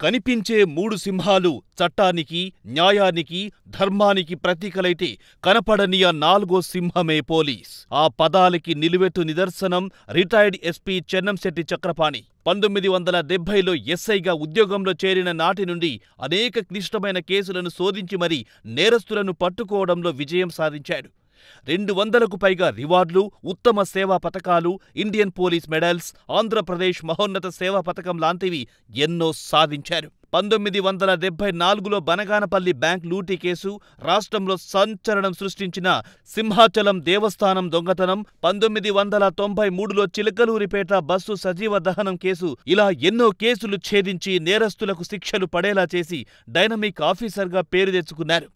కనిపించే మూడు సింహాలు చట్టానికి, న్యాయానికి, ధర్మానికి ప్రతీకలైతే కనపడని ఆ నాలుగో సింహమే పోలీస్. ఆ పదాలకి నిలువెత్తు నిదర్శనం రిటైర్డ్ ఎస్పీ చెన్నంశెట్టి చక్రపాణి. 1970లో ఎస్ఐగా ఉద్యోగంలో చేరిన నాటి నుండి అనేక క్లిష్టమైన కేసులను శోధించి మరీ నేరస్తులను పట్టుకోవడంలో విజయం సాధించాడు. 200కు పైగా రివార్డులు, ఉత్తమ సేవా పతకాలు, ఇండియన్ పోలీస్ మెడల్స్, ఆంధ్రప్రదేశ్ మహోన్నత సేవా పతకం లాంటివి ఎన్నో సాధించారు. 1974లో బనగానపల్లి బ్యాంక్ లూటీ కేసు, రాష్ట్రంలో సంచలనం సృష్టించిన సింహాచలం దేవస్థానం దొంగతనం, 1993లో చిలకలూరిపేట బస్సు సజీవ దహనం కేసు, ఇలా ఎన్నో కేసులు ఛేదించి నేరస్తులకు శిక్షలు పడేలా చేసి డైనమిక్ ఆఫీసర్గా పేరు తెచ్చుకున్నారు.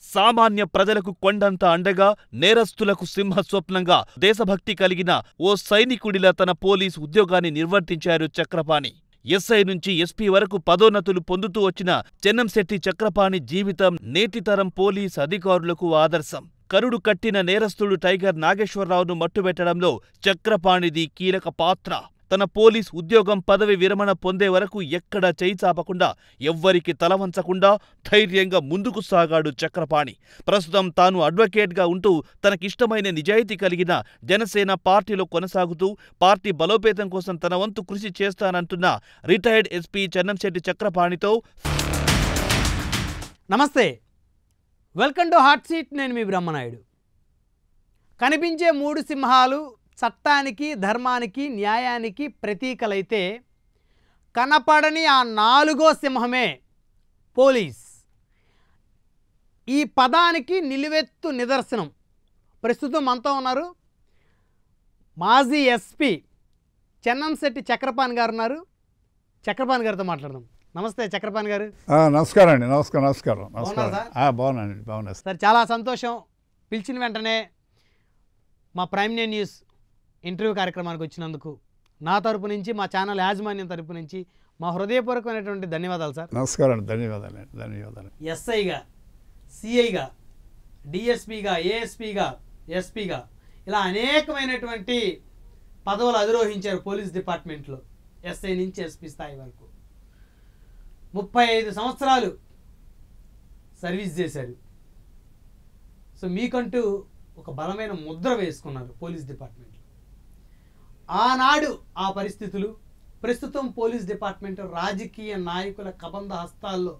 సామాన్య ప్రజలకు కొండంత అండగా, నేరస్తులకు సింహస్వప్నంగా దేశభక్తి కలిగిన ఓ సైనికుడిలా తన పోలీసు ఉద్యోగాన్ని నిర్వర్తించారు చక్రపాణి. ఎస్ఐ నుంచి ఎస్పీ వరకు పదోన్నతులు పొందుతూ వచ్చిన చెన్నంశెట్టి చక్రపాణి జీవితం నేటితరం పోలీస్ అధికారులకు ఆదర్శం. కరుడు కట్టిన నేరస్తుడు టైగర్ నాగేశ్వరరావును మట్టుబెట్టడంలో చక్రపాణిది కీలక పాత్ర. తన పోలీస్ ఉద్యోగం పదవి విరమణ పొందే వరకు ఎక్కడా చేయి చాపకుండా, ఎవ్వరికి తలవంచకుండా ధైర్యంగా ముందుకు సాగాడు చక్రపాణి. ప్రస్తుతం తాను అడ్వకేట్గా ఉంటూ తనకిష్టమైన నిజాయితీ కలిగిన జనసేన పార్టీలో కొనసాగుతూ పార్టీ బలోపేతం కోసం తన వంతు కృషి చేస్తానంటున్న రిటైర్డ్ ఎస్పీ చెన్నంశెట్టి చక్రపాణితో నమస్తే, వెల్కమ్ టు హాట్ సీట్. నేను మీ బ్రహ్మనాయుడు. కనిపించే మూడు సింహాలు చట్టానికి, ధర్మానికి, న్యాయానికి ప్రతీకలైతే కనపడని ఆ నాలుగో సింహమే పోలీస్. ఈ పదానికి నిలువెత్తు నిదర్శనం ప్రస్తుతం మనతో ఉన్నారు మాజీ ఎస్పీ చెన్నంశెట్టి చక్రపాణి గారు ఉన్నారు. చక్రపాణి గారితో మాట్లాడదాం. నమస్తే చక్రపాణి గారు. నమస్కారం అండి. నమస్కారం. బాగున్నాను సార్. చాలా సంతోషం. పిలిచిన వెంటనే మా ప్రైమ్ న్యూస్ ఇంటర్వ్యూ కార్యక్రమానికి వచ్చినందుకు నా తరపు నుంచి, మా ఛానల్ యాజమాన్యం తరపు నుంచి మా హృదయపూర్వకమైనటువంటి ధన్యవాదాలు సార్. నమస్కారం. ధన్యవాదాలు. ఎస్ఐగా, సిఐగా, డిఎస్పీగా, ఏఎస్పీగా, ఎస్పీగా ఇలా అనేకమైనటువంటి పదవులు అధిరోహించారు పోలీస్ డిపార్ట్మెంట్లో. ఎస్ఐ నుంచి ఎస్పీ స్థాయి వరకు 35 సంవత్సరాలు సర్వీస్ చేశారు. సో మీకంటూ ఒక బలమైన ముద్ర వేసుకున్నారు పోలీస్ డిపార్ట్మెంట్లో. ఆనాడు ఆ పరిస్థితులు, ప్రస్తుతం పోలీస్ డిపార్ట్మెంట్ రాజకీయ నాయకుల కబంధ హస్తాల్లో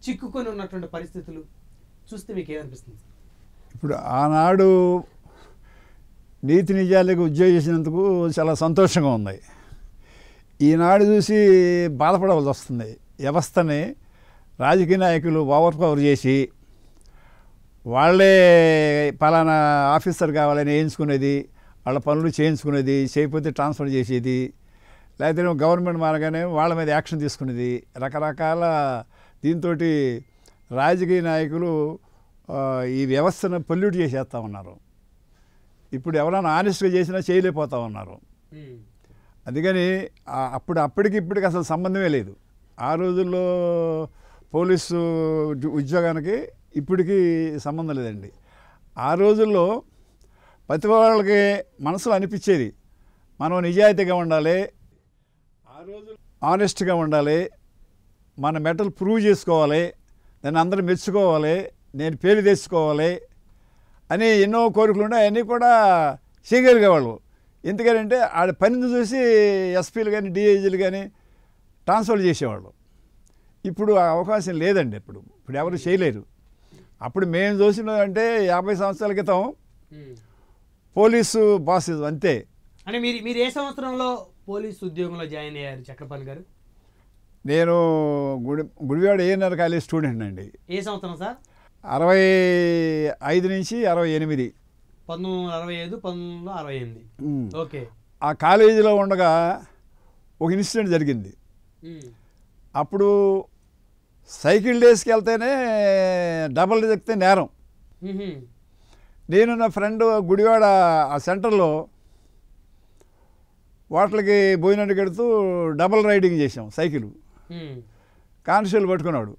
చిక్కుకొని ఉన్నటువంటి పరిస్థితులు చూస్తే మీకు ఏమనిపిస్తుంది? ఇప్పుడు ఆనాడు నీతి నిజాలకు ఉద్యోగం చేసినందుకు చాలా సంతోషంగా ఉంది. ఈనాడు చూసి బాధపడవలసి వస్తుంది. వ్యవస్థని రాజకీయ నాయకులు ఓవర్ పవర్ చేసి వాళ్ళే పలానా ఆఫీసర్ కావాలని వేయించుకునేది, వాళ్ళ పనులు చేయించుకునేది, చేయకపోతే ట్రాన్స్ఫర్ చేసేది, లేకపోతే గవర్నమెంట్ మారగానే వాళ్ళ మీద యాక్షన్ తీసుకునేది, రకరకాల దీంతో రాజకీయ నాయకులు ఈ వ్యవస్థను పొల్యూట్ చేసేస్తూ ఉన్నారు. ఇప్పుడు ఎవరైనా ఆనెస్ట్గా చేసినా చేయలేకపోతూ ఉన్నారు. అందుకని అప్పటికి ఇప్పటికి అసలు సంబంధమే లేదు. ఆ రోజుల్లో పోలీసు ఉద్యోగానికి ఇప్పటికీ సంబంధం లేదండి. ఆ రోజుల్లో ప్రతి వాళ్ళకి మనసులో అనిపించేది, మనం నిజాయితీగా ఉండాలి, ఆ రోజు ఆనెస్ట్గా ఉండాలి, మన మెటల్ ప్రూవ్ చేసుకోవాలి, దాన్ని అందరూ మెచ్చుకోవాలి, నేను పేరు తెచ్చుకోవాలి అని ఎన్నో కోరికలు ఉన్నాయి. అవన్నీ కూడా చేయగలిగేవాళ్ళు. ఎందుకంటే ఆడ పనిని చూసి ఎస్పీలు కానీ డిఐజీలు కానీ ట్రాన్స్ఫర్ చేసేవాళ్ళు. ఇప్పుడు ఆ అవకాశం లేదండి. ఇప్పుడు ఎవరు చేయలేరు. అప్పుడు మేము చూసినంటే 50 సంవత్సరాల క్రితం పోలీసు బాస్ అంతే. అంటే మీరు ఏ సంవత్సరంలో పోలీసు ఉద్యోగంలో జాయిన్ అయ్యారు చక్రపాణి గారు? నేను గుడివాడ ఏఎన్ఆర్ కాలేజ్ స్టూడెంట్ అండి. ఏ సంవత్సరం సార్? 65 నుంచి 68. 1965, 1968. ఓకే. ఆ కాలేజీలో ఉండగా ఒక ఇన్సిడెంట్ జరిగింది. అప్పుడు సైకిల్ డేస్కి వెళ్తేనే డబల్ ఎక్కితే నేరం. నేను నా ఫ్రెండ్ గుడివాడ ఆ సెంటర్లో వాటికి భోజనానికి వెళుతూ డబల్ రైడింగ్ చేసాం సైకిల్. కానిస్టేబుల్ పట్టుకున్నాడు,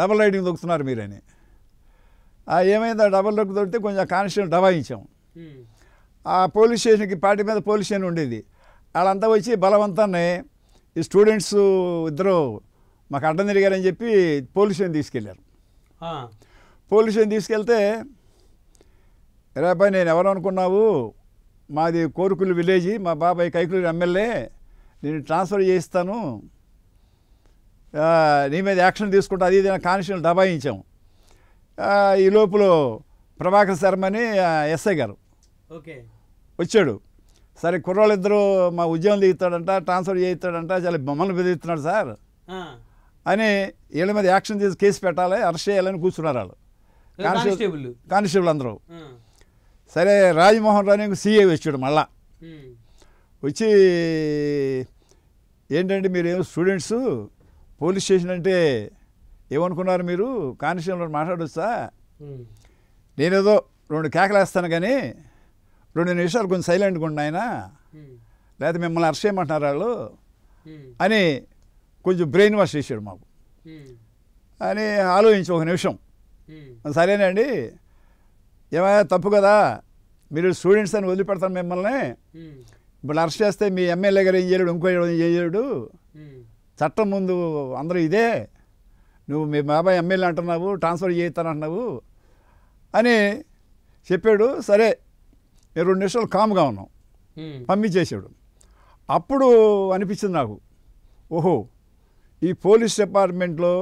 డబల్ రైడింగ్ దొక్కుతున్నారు మీరని. ఏమైంది, ఆ డబల్ దొక్కితే కొంచెం కానిస్టేబుల్ దబాయించాం. ఆ పోలీస్ స్టేషన్కి పార్టీ మీద పోలీస్ స్టేషన్ ఉండేది. వాళ్ళంతా వచ్చి బలవంతాన్ని ఈ స్టూడెంట్స్ ఇద్దరు మాకు అడ్డం తిరిగారని చెప్పి పోలీస్ స్టేషన్ తీసుకెళ్ళారు. ఆ, పోలీస్ స్టేషన్ తీసుకెళ్తే రేపై నేను ఎవరు అనుకున్నావు, మాది కోరుకులు విలేజ్, మా బాబాయ్ కైకులూరు ఎమ్మెల్యే, నేను ట్రాన్స్ఫర్ చేయిస్తాను, నీ మీద యాక్షన్ తీసుకుంటా, అది ఇది కానిస్టేబుల్ దబాయించాము. ఈ లోపల ప్రభాకర్ శర్మ అని ఎస్ఐ గారు ఓకే వచ్చాడు. సరే కుర్రాళ్ళు ఇద్దరు మా ఉద్యోగం దిగుతాడంట, ట్రాన్స్ఫర్ చేయిస్తాడంట, చాలా మమ్మల్ని బెదిరిస్తున్నాడు సార్ ఆ, అని వీళ్ళ మీద యాక్షన్ చేసి కేసు పెట్టాలి, అరెస్ట్ చేయాలని కూర్చున్నారు వాళ్ళు కానిస్టేబుల్. కానిస్టేబుల్ అందరూ. ఆ, సరే రాజమోహన్ రావు సీఏ వచ్చాడు. మళ్ళా ఉమ్, వచ్చి ఏంటంటే మీరు ఏమో స్టూడెంట్స్, పోలీస్ స్టేషన్ అంటే ఏమనుకున్నారు మీరు, కానిస్టేబుల్ మాట్లాడొచ్చా, ఉమ్, నేనేదో 2 కేకలేస్తాను కానీ 2 నిమిషాలు కొంచెం సైలెంట్గా ఉండి ఆయన, ఉమ్, లేకపోతే మిమ్మల్ని అరెస్ట్ చేయమంటున్నారు వాళ్ళు ఉమ్, అని కొంచెం బ్రెయిన్ వాష్ చేశాడు మాకు. ఉమ్, అని ఆలోచించి 1 నిమిషం, ఉమ్, సరేనండి ఏమైనా తప్పు కదా, మీరు స్టూడెంట్స్ అని వదిలిపెడతాను మిమ్మల్ని, ఉమ్, ఇప్పుడు అరెస్ట్ చేస్తే మీ ఎమ్మెల్యే గారు ఏం చేయలేడు, ఇంకో ఏం చేయలేడు, ఉమ్, చట్టం ముందు అందరూ ఇదే, నువ్వు మీ బాబాయ్ ఎమ్మెల్యే అంటున్నావు, ట్రాన్స్ఫర్ చేయిస్తానంటున్నావు అని చెప్పాడు. సరే నేను 2 నిమిషాలు కామ్గా ఉన్నాం, ఉమ్, పంపించేసాడు. అప్పుడు అనిపించింది నాకు, ఓహో ఈ పోలీస్ డిపార్ట్మెంట్లో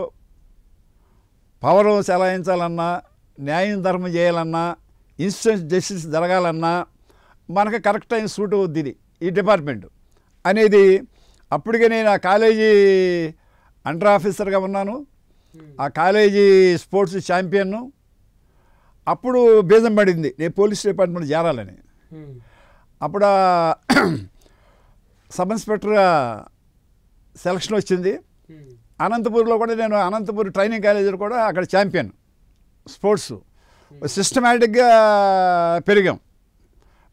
పవర్ చెలాయించాలన్నా, న్యాయం ధర్మం చేయాలన్నా, ఇన్స్టెంట్ జస్టిస్ జరగాలన్నా మనకు కరెక్ట్ టైం సూట్ అవుద్ది ఇది ఈ డిపార్ట్మెంట్ అనేది. అప్పటికే నేను ఆ కాలేజీ అండర్ ఆఫీసర్గా ఉన్నాను, ఆ కాలేజీ స్పోర్ట్స్ ఛాంపియన్ను. అప్పుడు బీజం పడింది నేను పోలీస్ డిపార్ట్మెంట్ చేరాలని. ఉమ్, అప్పుడు సబ్ ఇన్స్పెక్టర్గా సెలక్షన్ వచ్చింది. ఉమ్, అనంతపూర్లో కూడా నేను అనంతపూర్ ట్రైనింగ్ కాలేజీలో కూడా అక్కడ ఛాంపియన్ స్పోర్ట్స్. సిస్టమేటిక్గా పెరిగాం.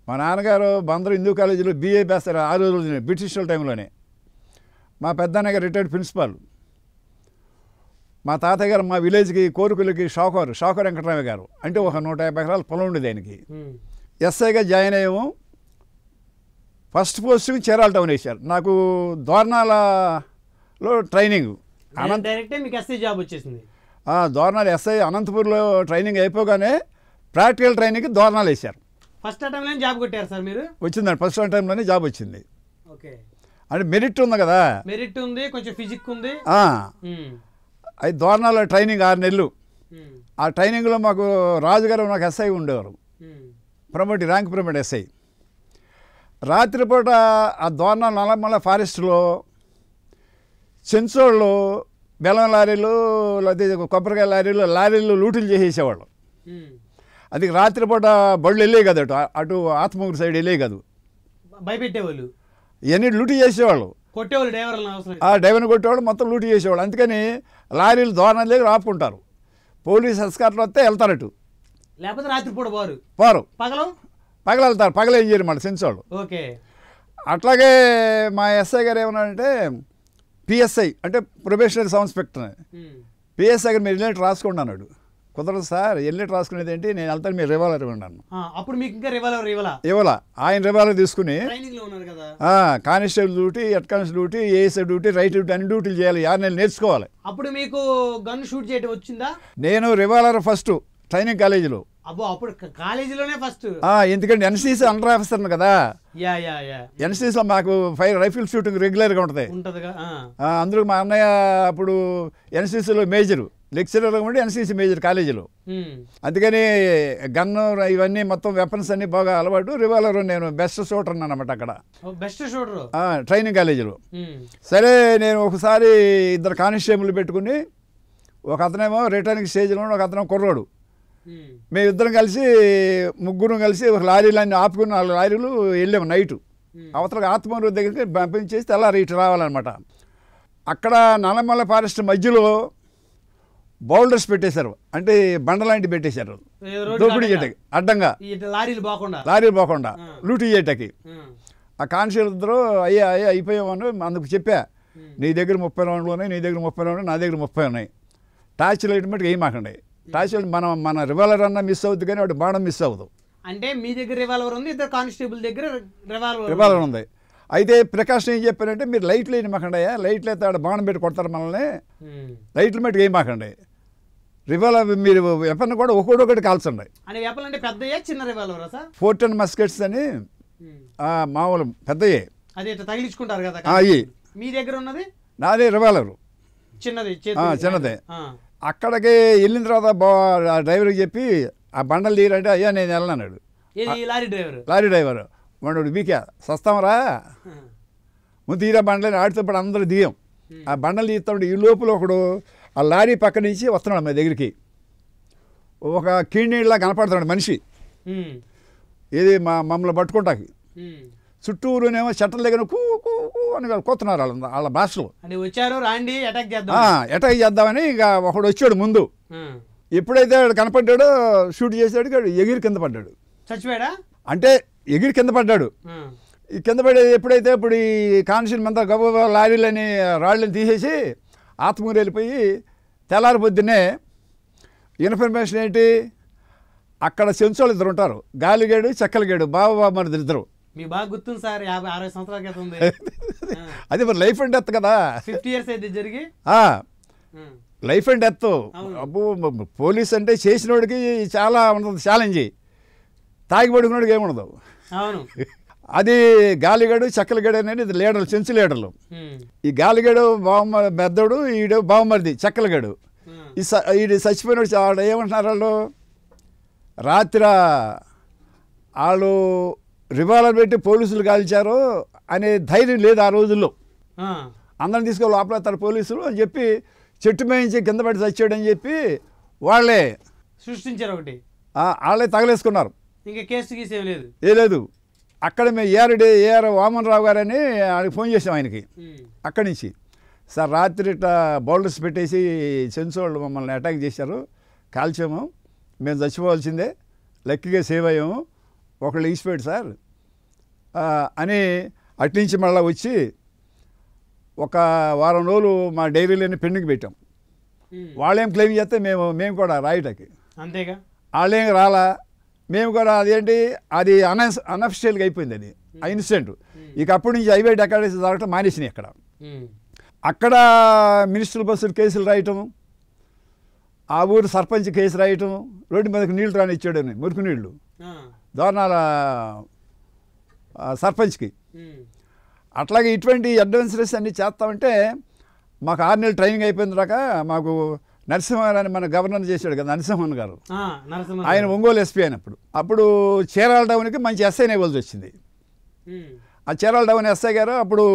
మా నాన్నగారు బందరు హిందూ కాలేజీలో బీఏ చేస్తారు ఆ రోజులు బ్రిటిష్ టైంలోనే. మా పెద్దన్నగారు రిటైర్డ్ ప్రిన్సిపాల్. మా తాతయ్య గారు మా విలేజ్కి కోరుకులకి షాకర్ వెంకటరామయ్య గారు, అంటే ఒక 150 ఎకరాల పొలం ఉండేది ఆయనకి. ఉమ్, ఎస్ఐగా జాయిన్ అయ్యాము. ఫస్ట్ పోస్ట్కి చీరాల టౌన్ వేశారు. నాకు దోర్నాలలో ట్రైనింగ్ డైరెక్టే మీకు ఎస్ఐ జాబ్ వచ్చేసింది. దోర్నాలు ఎస్ఐ అనంతపూర్లో ట్రైనింగ్ అయిపోగానే ప్రాక్టికల్ ట్రైనింగ్కి దోర్నాలు వేశారు. ఫస్ట్ టైంలో జాబ్ కొట్టారు సార్ మీరు? వచ్చిందండి, ఫస్ట్ టైంలోనే జాబ్ వచ్చింది. ఓకే, అంటే మెరిట్ ఉంది కదా, మెరిట్ ఉంది, కొంచెం ఫిజిక్ ఉంది. ఉమ్, అది దోర్నాలో ట్రైనింగ్ 6 నెలలు. ఉమ్, ఆ ట్రైనింగ్లో మాకు రాజుగారు నాకు ఎస్ఐ ఉండేవారు, ఉమ్, ర్యాంక్ ప్రమోట్ ఎస్ఐ. రాత్రిపూట ఆ దోర్నాల నల్లమల్ల ఫారెస్ట్లో చెంచోళ్ళు బెల్లం లారీలు లేకపోతే కొబ్బరికాయ లారీలు లూటులు చేసేసేవాళ్ళు. ఉమ్, అది రాత్రిపూట బళ్ళు వెళ్ళే కదా, అటు ఆత్మూరు సైడ్ వెళ్ళే కాదు, భయపెట్టేవాళ్ళు, ఇవన్నీ లూటు చేసేవాళ్ళు. కొట్టేవాళ్ళు డ్రైవర్లను అవసరం. ఆ డ్రైవర్ని కొట్టేవాళ్ళు, మొత్తం లూటు చేసేవాళ్ళు. అందుకని లారీలు దోరణాల దగ్గర ఆపుకుంటారు. పోలీస్ ఎస్కార్ట్లు వస్తే వెళ్తారటు, లేకపోతే రాత్రిపూట పోరు, పగలు వెళ్తారు. పగలు ఏం చేయరు మళ్ళీ సెన్సోళ్ళు. ఓకే, అట్లాగే మా ఎస్ఐ గారు ఏమన్నారంటే పిఎస్ఐ అంటే ప్రొబేషనరీ సబ్ ఇన్స్పెక్టర్, ఉమ్, పిఎస్ఐ గారు మీరు వెళ్ళేట్టు రాసుకోండి అన్నాడు. కుదరదు సార్, వెళ్ళేట్టు రాసుకునేది ఏంటి, నేను వెళ్తాను, మీరు రివాల్వర్ ఇవ్వండి అన్నాను. అప్పుడు మీకు ఇంకా రివాల్వర్ ఇవ్వాల. ఆయన రివాల్వర్ తీసుకుని ట్రైనింగ్ లో ఉన్నారు కదా, constable duty, head constable duty, ASI duty, right duty అన్ని డ్యూటీలు చేయాలి. 6 నెలలు నేర్చుకోవాలి. అప్పుడు మీకు గన్ షూట్ చేయడం వచ్చిందా? నేను రివాల్వర్ ఫస్ట్ ట్రైనింగ్ కాలేజీలో. అబ్బో, అప్పుడు కాలేజీలోనే ఫస్ట్. ఎందుకంటే ఎన్సీసీ అండర్ ఆఫీసర్ కదా, యా యా యా ఎన్సీసీలో మాకు రైఫిల్ షూటింగ్ రెగ్యులర్గా ఉంటుంది. ఉంటదిగా. అందులో మా అన్నయ్య అప్పుడు ఎన్సీసీలో మేజరు, లెక్చరర్గా ఉండి ఎన్సీసీ మేజర్ కాలేజీలో. అందుకని గన్ను ఇవన్నీ మొత్తం వెపన్స్ అన్ని బాగా అలవాటు. రివాల్వర్ నేను బెస్ట్ షూటర్ అన్నమాట అక్కడ, బెస్ట్ షూటర్ ట్రైనింగ్ కాలేజీలో. సరే నేను ఒకసారి 2 కానిస్టేబుల్ పెట్టుకుని, ఒక అతనేమో రిటర్నింగ్ స్టేజ్లో, ఒక అతను కుర్రోడు, మేమిద్దరం కలిసి ముగ్గురం కలిసి ఒక లారీలన్నీ ఆపుకుని 4 లారీలు వెళ్ళాము నైటు. అవతల ఆత్మూరు దగ్గరికి పంపించేసి తెల్లారి ఇటు రావాలన్నమాట. అక్కడ నల్లమల్ల ఫారెస్ట్ మధ్యలో బౌల్డర్స్ పెట్టేశారు, అంటే బండలాంటివి పెట్టేశారు దోపిడీ చేయటకి, అడ్డంగా లారీలు పోకుండా లూటీ చేయటకి. ఆ కానిస్టేబుల్ ఇద్దరు అయ్యా అయిపోయామని అందుకు చెప్పా, నీ దగ్గర 30 రౌండ్లు ఉన్నాయి, నీ దగ్గర 30 రౌండ్లు, నా దగ్గర 30 ఉన్నాయి. టార్చ్ లైట్ మట్టుకు వేయమాకండి. టార్చ్ లైట్ మన రివాల్వర్ అన్నా మిస్ అవుతుంది కానీ వాటి బాణం మిస్ అవ్వదు. అంటే మీ దగ్గర రివాల్వర్ ఉంది, 2 కానిస్టేబుల్ దగ్గర రివాల్వర్ ఉంది. అయితే ప్రికాషన్ ఏం చెప్పారంటే మీరు లైట్లు వేయమాకండి, లైట్లు అయితే ఆడ బాణం పెట్టి కొడతారు మనల్ని, లైట్లు మట్టుకు వేయమాకండి, రివాల్వర్ మీరు వెపన్ కూడా ఒకటి కాల్చండి. అంటే వెపన్ అంటే పెద్దయే చిన్న రివాల్వరా సార్? 410 మస్కెట్స్ అని మామూలు పెద్దయే, అది ఇట్లా తగిలించుకుంటారు కదా. అవి మీ దగ్గర ఉన్నది? నాదే రివాల్వర్ చిన్నది, చిన్నదే. అక్కడికి వెళ్ళిన తర్వాత డ్రైవర్కి చెప్పి ఆ బండలు తీరంటే అయ్యా నేను వెళ్ళనన్నాడు. లారీ డ్రైవర్ వాడు బీకా సస్తామరా ముందు తీరా బండలు ఆడితే అందరూ దియం. ఆ బండలు తీస్తాడు. ఈ లోపల ఒకడు ఆ లారీ పక్క నుంచి వస్తున్నాడు మా దగ్గరికి, ఒక కీళ్ళ కనపడుతున్నాడు మనిషి, ఇది మమ్మల్ని పట్టుకుంటాకి. చుట్టూరునేమో చెట్టల దగ్గర కూ కూ కూ అని కొత్తున్నారు వాళ్ళ భాషలో. వచ్చారు రాండి అటాక్ చేద్దామని ఇక ఒకడు వచ్చాడు ముందు. ఎప్పుడైతే కనపడ్డాడో షూట్ చేసాడు, ఎగిరి కింద పడ్డాడు. చచ్చిపోయాడా అంటే ఎగిరి కింద పడ్డాడు. ఈ కింద పడే ఎప్పుడైతే ఇప్పుడు ఈ కాన్షియన్ అంతా గబ లారీలని రాళ్ళని తీసేసి ఆత్మూరు వెళ్ళిపోయి తెల్లారి పొద్దున్నే ఇన్ఫర్మేషన్ ఏంటి, అక్కడ చెంచోళ్ళు ఇద్దరు ఉంటారు, గాలిగాడు చెక్కలగాడు, బాబు ఇద్దరు. మీకు బాగా గుర్తుంది సార్, 50-60 సంవత్సరాల క్రితం ఉంది. అది మరి లైఫ్ అండ్ డెత్ కదా, 50 years అయితే జరిగి లైఫ్ అండ్ డెత్. అబ్బో పోలీస్ అంటే చేసినోడికి చాలా ఉంటుంది ఛాలెంజ్, తాగి పడుకున్నోడికి ఏముండదు. అవును. అది గాలిగాడు చెక్కలగాడు అనేది ఇది లీడర్లు, చెంచు లీడర్లు. ఈ గాలిగాడు పెద్దోడు, ఈడు బావమరిది చెక్కలగాడు. ఈడు చచ్చిపోయినాడు. ఏమంటున్నారు వాళ్ళు, రాత్రి వాళ్ళు రివాల్వర్ పెట్టి పోలీసులు కాల్చారు అనే ధైర్యం లేదు ఆ రోజుల్లో. అందరిని తీసుకొని లోపలేస్తారు పోలీసులు అని చెప్పి చెట్టు మేయించి కింద పడి చచ్చాడని చెప్పి వాళ్ళే సృష్టించారు ఒకటి, వాళ్ళే తగలేసుకున్నారు. ఇంకా కేసు గీసేం లేదు, ఏ లేదు. అక్కడ మేము ఏఆర్ వామన్ రావు గారని ఆయనకి ఫోన్ చేసాం ఆయనకి. అక్కడి నుంచి సార్ రాత్రి ఇట్లా బౌల్డర్స్ పెట్టేసి సెన్సోళ్ళు మమ్మల్ని అటాక్ చేశారు, కాల్చాము, మేము చచ్చిపోవాల్సిందే, లక్కీగా సేవ్ అయ్యాము, ఒకళ్ళు ఈసిపోయాడు సార్ అని అట్నుంచి మళ్ళీ వచ్చి ఒక వారం రోజులు మా డైరీలోనే పెండింగ్ పెట్టాం. వాళ్ళేం క్లెయిమ్ చేస్తే మేము కూడా రాయటకి అంతేగా, వాళ్ళేం రాలా, మేము కూడా అదేంటి అది అన్అఫిషియల్గా అయిపోయింది అది ఆ ఇన్సిడెంట్. ఇక అప్పటి నుంచి హైవే డెకాడేసి జరగటం మానేసినాయి. అక్కడ మినిస్టర్ బస్సులు కేసులు రాయటం, ఆ ఊరు సర్పంచ్ కేసు రాయటం, రోడ్డు మీదకి నీళ్లు రానిచ్చాడని మురికి నీళ్లు దోర్నాల సర్పంచ్కి. అట్లాగే ఇటువంటి అడ్వెంచరస్ అన్నీ చేస్తామంటే మాకు 6 నెలలు ట్రైనింగ్ అయిపోయిన దాకా మాకు నరసింహన్ అని మన గవర్నర్ చేశాడు కదా నరసింహన్ గారు, ఆయన ఒంగోలు ఎస్పీ అయినప్పుడు. అప్పుడు చీరాల టౌన్కి మంచి ఎస్ఐని ఇవ్వాల్సి వచ్చింది. ఆ చీరాల టౌన్ ఎస్ఐ గారు అప్పుడు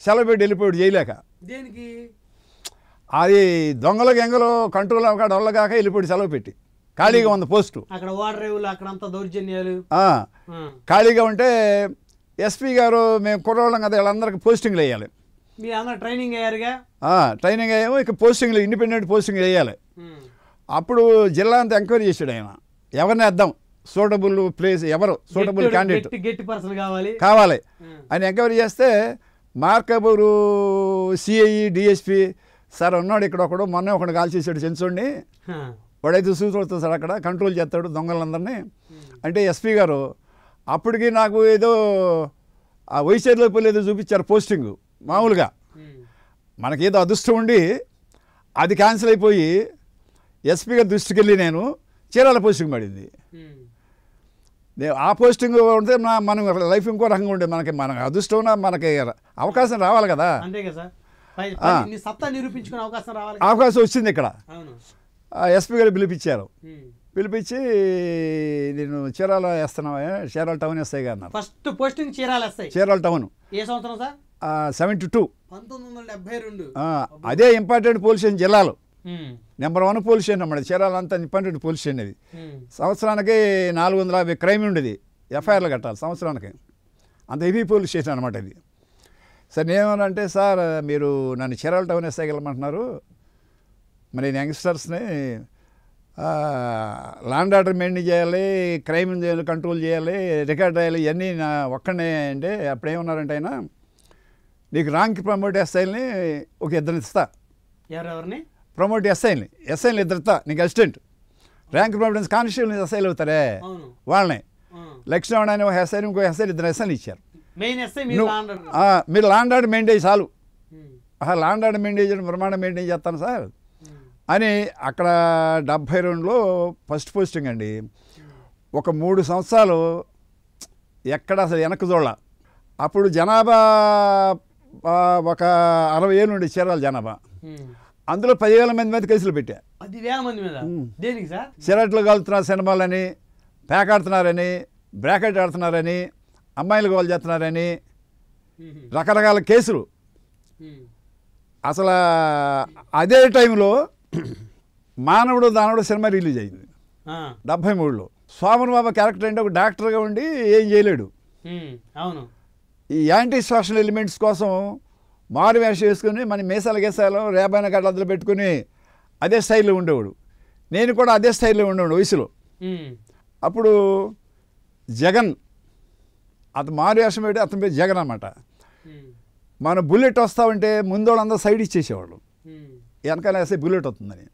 సెలవు పెట్టి వెళ్ళిపోయాడు చేయలేక. అది దొంగల గెంగలో కంట్రోల్ అవ్వక డొల్లగాక వెళ్ళిపోయాడు సెలవు పెట్టి. ఖాళీగా ఉంది పోస్టు, అక్కడ వాటర్ అక్కడంతా దౌర్జన్యాలు ఖాళీగా ఉంటే ఎస్పీ గారు మేము కుర్రోళ్ళం కదా వీళ్ళందరికీ పోస్టింగ్లు వేయాలి. ట్రైనింగ్ అయ్యారుగా, ట్రైనింగ్ అయ్యాము, ఇక పోస్టింగ్లు ఇండిపెండెంట్ పోస్టింగ్ వేయాలి. అప్పుడు జిల్లా అంతా ఎంక్వైరీ చేశాడు ఆయన, ఎవరిని వేద్దాం సూటబుల్ ప్లేస్, ఎవరు సూటబుల్ క్యాండిడేట్ కావాలి అని ఎంక్వైరీ చేస్తే మార్కబూరు సిఐ డిఎస్పీ సార్ ఉన్నాడు ఇక్కడ ఒకడు, మొన్న ఒకడు కాల్చేసాడు చెంచోడిని, వాడైతే సూచనతో సార్ అక్కడ కంట్రోల్ చేస్తాడు దొంగలందరినీ అంటే ఎస్పీ గారు. అప్పటికి నాకు ఏదో ఆ వైసీఆర్లో పోలేదో చూపించారు పోస్టింగ్. మామూలుగా మనకేదో అదృష్టం ఉండి అది క్యాన్సిల్ అయిపోయి ఎస్పీ గారి దృష్టికి వెళ్ళి నేను చీరాల పోస్టింగ్ పడింది. ఆ పోస్టింగ్ ఉంటే మనం లైఫ్ ఇంకో రకంగా ఉండే, మనకి అదృష్టం మనకి అవకాశం రావాలి కదా, అవకాశం వచ్చింది. ఇక్కడ ఎస్పీ గారు పిలిపించారు, పిలిపించి నేను చీరాల వేస్తున్నావా, చీరాల టౌన్ ఎస్ఐ గారు అన్నారు. First posting Chirala town. ఏ సంవత్సరం సార్? 72. 1972. అదే ఇంపార్టెంట్ పోలీస్ స్టేషన్ జిల్లాలో నెంబర్ 1 పోలీస్ స్టేషన్ అన్నమాట. చీరాల అంతా ఇంపార్టెంట్ పోలీస్ స్టేషన్ అది. సంవత్సరానికి 450 క్రైమ్ ఉండేది, ఎఫ్ఐఆర్లు కట్టాలి సంవత్సరానికి, అంత హెవీ పోలీస్ స్టేషన్ అనమాట ఇది. సార్ నేనేమనంటే సార్ మీరు నన్ను చీరాల టౌన్ ఎస్ఐ వెళ్ళమంటున్నారు, మరి నేను యంగ్స్టర్స్ని ల్యాండ్ ఆర్డర్ మెయింటైన్ చేయాలి, క్రైమ్ కంట్రోల్ చేయాలి, రికార్డ్ రాయాలి, ఇవన్నీ నా ఒక్కడే అంటే అప్పుడు ఏమన్నారంటే ఆయన నీకు ర్యాంక్ ప్రమోట్ ఎస్ఐల్ని ఒక 2 ఇస్తా. ఎవరెవరిని ప్రమోట్ ఎస్ఐల్ని 2 ఇస్తా నీకు అసిస్టెంట్. ర్యాంక్ ప్రమోట్ కానిస్టేబుల్ ఎస్ఐలు అవుతారే వాళ్ళని, లక్ష్మణ్ అని ఒక ఎస్ఐని ఇంకో ఎస్ఐలు 2 ఎస్ఐలు ఇచ్చారు. మెయిన్ ఎస్ఐ మీరు నువ్వు- లా అండ్ ఆర్డర్. మీరు లాండ్ ఆర్డర్ మెయింటైన్ చాలు, లాండ్ ఆర్డర్ మెయింటైన్ చేయడం బ్రహ్మాండం మెయింటైన్ చేస్తాను సార్ అని. అక్కడ 72లో ఫస్ట్ పోస్టింగ్ అండి. ఒక 3 సంవత్సరాలు ఎక్కడ అసలు వెనక్కి చూడాల. అప్పుడు జనాభా ఒక 60,000 నుండి చీరాల జనాభా. అందులో 10,000 మంది కేసులు పెట్టా. 10,000 మంది మీద దేనికి సార్? సిగరెట్లు కాలుతున్నారు సినిమాలని, పేకాడుతున్నారని, బ్రాకెట్ ఆడుతున్నారని, అమ్మాయిలు గోల్ చేస్తున్నారని రకరకాల కేసులు. అసలు అదే టైంలో మానవుడు దానవుడు సినిమా రిలీజ్ అయింది 73లో. సోమన్ బాబా క్యారెక్టర్ అంటే ఒక డాక్టర్గా ఉండి ఏం చేయలేడు. అవును. ఈ యాంటీ సోషల్ ఎలిమెంట్స్ కోసం మారు వేషం వేసుకుని మన మీసాల గీసాలు రేబాయిన గడ్డలు పెట్టుకుని అదే స్టైల్లో ఉండేవాడు. నేను కూడా అదే స్టైల్లో ఉండేవాడు వయసులో. అప్పుడు జగన్, అతను మారు వేషం పెట్టి అతని పేరు జగన్ అన్నమాట. మన బుల్లెట్ వస్తూ ఉంటే ముందు వాళ్ళందరూ సైడ్ ఇచ్చేసేవాళ్ళు, వెనకాల వేస్తే బుల్లెట్ వస్తుందని.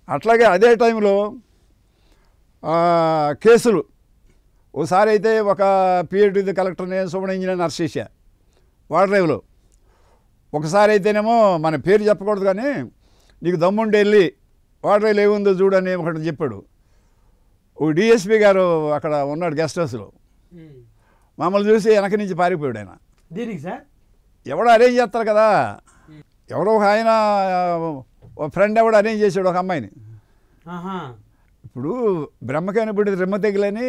అట్లాగే అదే టైంలో కేసులు. ఓసారి అయితే ఒక పిహెచ్డి కలెక్టర్ని సూపర్ ఇంజనీర్ అరెస్ట్ చేశా వాడ్రేవ్లో. ఒకసారి అయితేనేమో మన పేరు చెప్పకూడదు కానీ నీకు దమ్ముండి వెళ్ళి వాడ్రేవ్లో ఏముందో చూడని ఒకటి చెప్పాడు. ఓ డిఎస్పీ గారు అక్కడ ఉన్నాడు గెస్ట్ హౌస్లో. మమ్మల్ని చూసి వెనక నుంచి పారిపోయాడు ఆయన. దేనికి సార్? ఎవడో అరేంజ్ చేస్తారు కదా, ఎవరో ఒక ఆయన ఫ్రెండ్ ఎవడో అరేంజ్ చేశాడు ఒక అమ్మాయిని. ఇప్పుడు బ్రహ్మకైన ఇప్పుడు రెమ్మ తెగిలని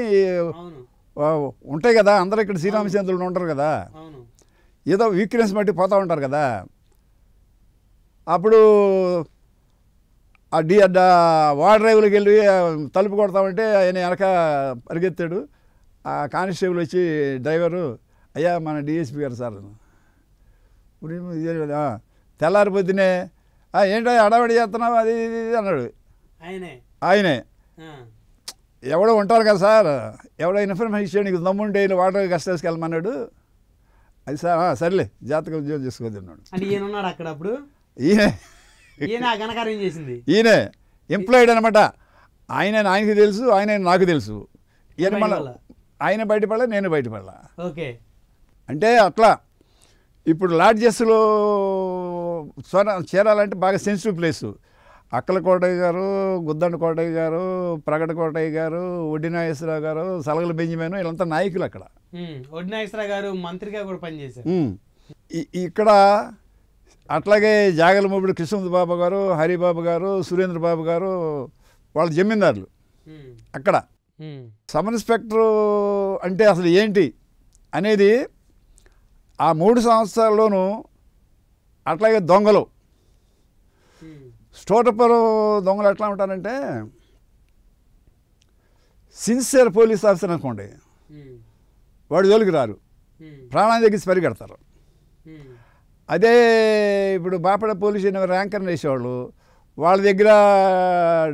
ఉంటాయి కదా, అందరూ ఇక్కడ శ్రీరామచంద్రులు ఉంటారు కదా, ఏదో వీక్నెస్ బట్టి పోతూ ఉంటారు కదా. అప్పుడు వాడ్రైవ్లోకి వెళ్ళి తలుపు కొడతామంటే ఆయన వెనక పరిగెత్తాడు. ఆ కానిస్టేబుల్ వచ్చి డ్రైవరు, అయ్యా మన డిఎస్పీ గారు సార్. తెల్లారి పొద్దునే ఏంటో హడావిడి చేస్తున్నావు అది ఇది అన్నాడు. ఆయనే ఎవడో ఉంటారు కదా సార్, ఎవడో ఇన్ఫర్మేషన్ ఇచ్చాడు, నీకు దమ్ముంటే వాటర్ గెస్ట్ హౌస్కి వెళ్ళమన్నాడు. అది సార్ సర్లే జాతక ఉద్యోగం చేసుకోదన్నాడు. అక్కడ అప్పుడు ఈయనే ఎంప్లాయిడ్ అనమాట. ఆయనకి తెలుసు, ఆయన నాకు తెలుసు. ఈయన మళ్ళీ ఆయన బయటపడలే, నేను బయటపడలా. ఓకే. అంటే అట్లా ఇప్పుడు లాడ్జెస్లో చేరాలంటే బాగా సెన్సిటివ్ ప్లేసు. అక్కల కోటయ్య గారు, గుద్దండ కోటయ్య గారు, ప్రగడ కోటయ్య గారు, ఒడ్డి నాగేశ్వరరావు గారు, సలగల బెంజమేను, వీళ్ళంతా నాయకులు అక్కడ. ఒడ్డి నాగేశ్వరరావు గారు మంత్రిగా కూడా పనిచేశారు ఇక్కడ. అట్లాగే జాగలమూపుడు కృష్ణమూర్తి బాబు గారు, హరిబాబు గారు, సురేంద్ర బాబు గారు వాళ్ళ జమీందారులు అక్కడ. సబ్ ఇన్స్పెక్టరు అంటే అసలు ఏంటి అనేది ఆ 3 సంవత్సరాల్లోనూ. అట్లాగే దొంగలు, స్టోటపురం దొంగలు ఎట్లా ఉంటారంటే సిన్సియర్ పోలీస్ ఆఫీసర్ అనుకోండి, వాడు జోలికి రారు, ప్రాణాన్ని తగ్గించి పరిగెడతారు. అదే ఇప్పుడు బాపడ పోలీసు ర్యాంకర్ని వేసేవాళ్ళు, వాళ్ళ దగ్గర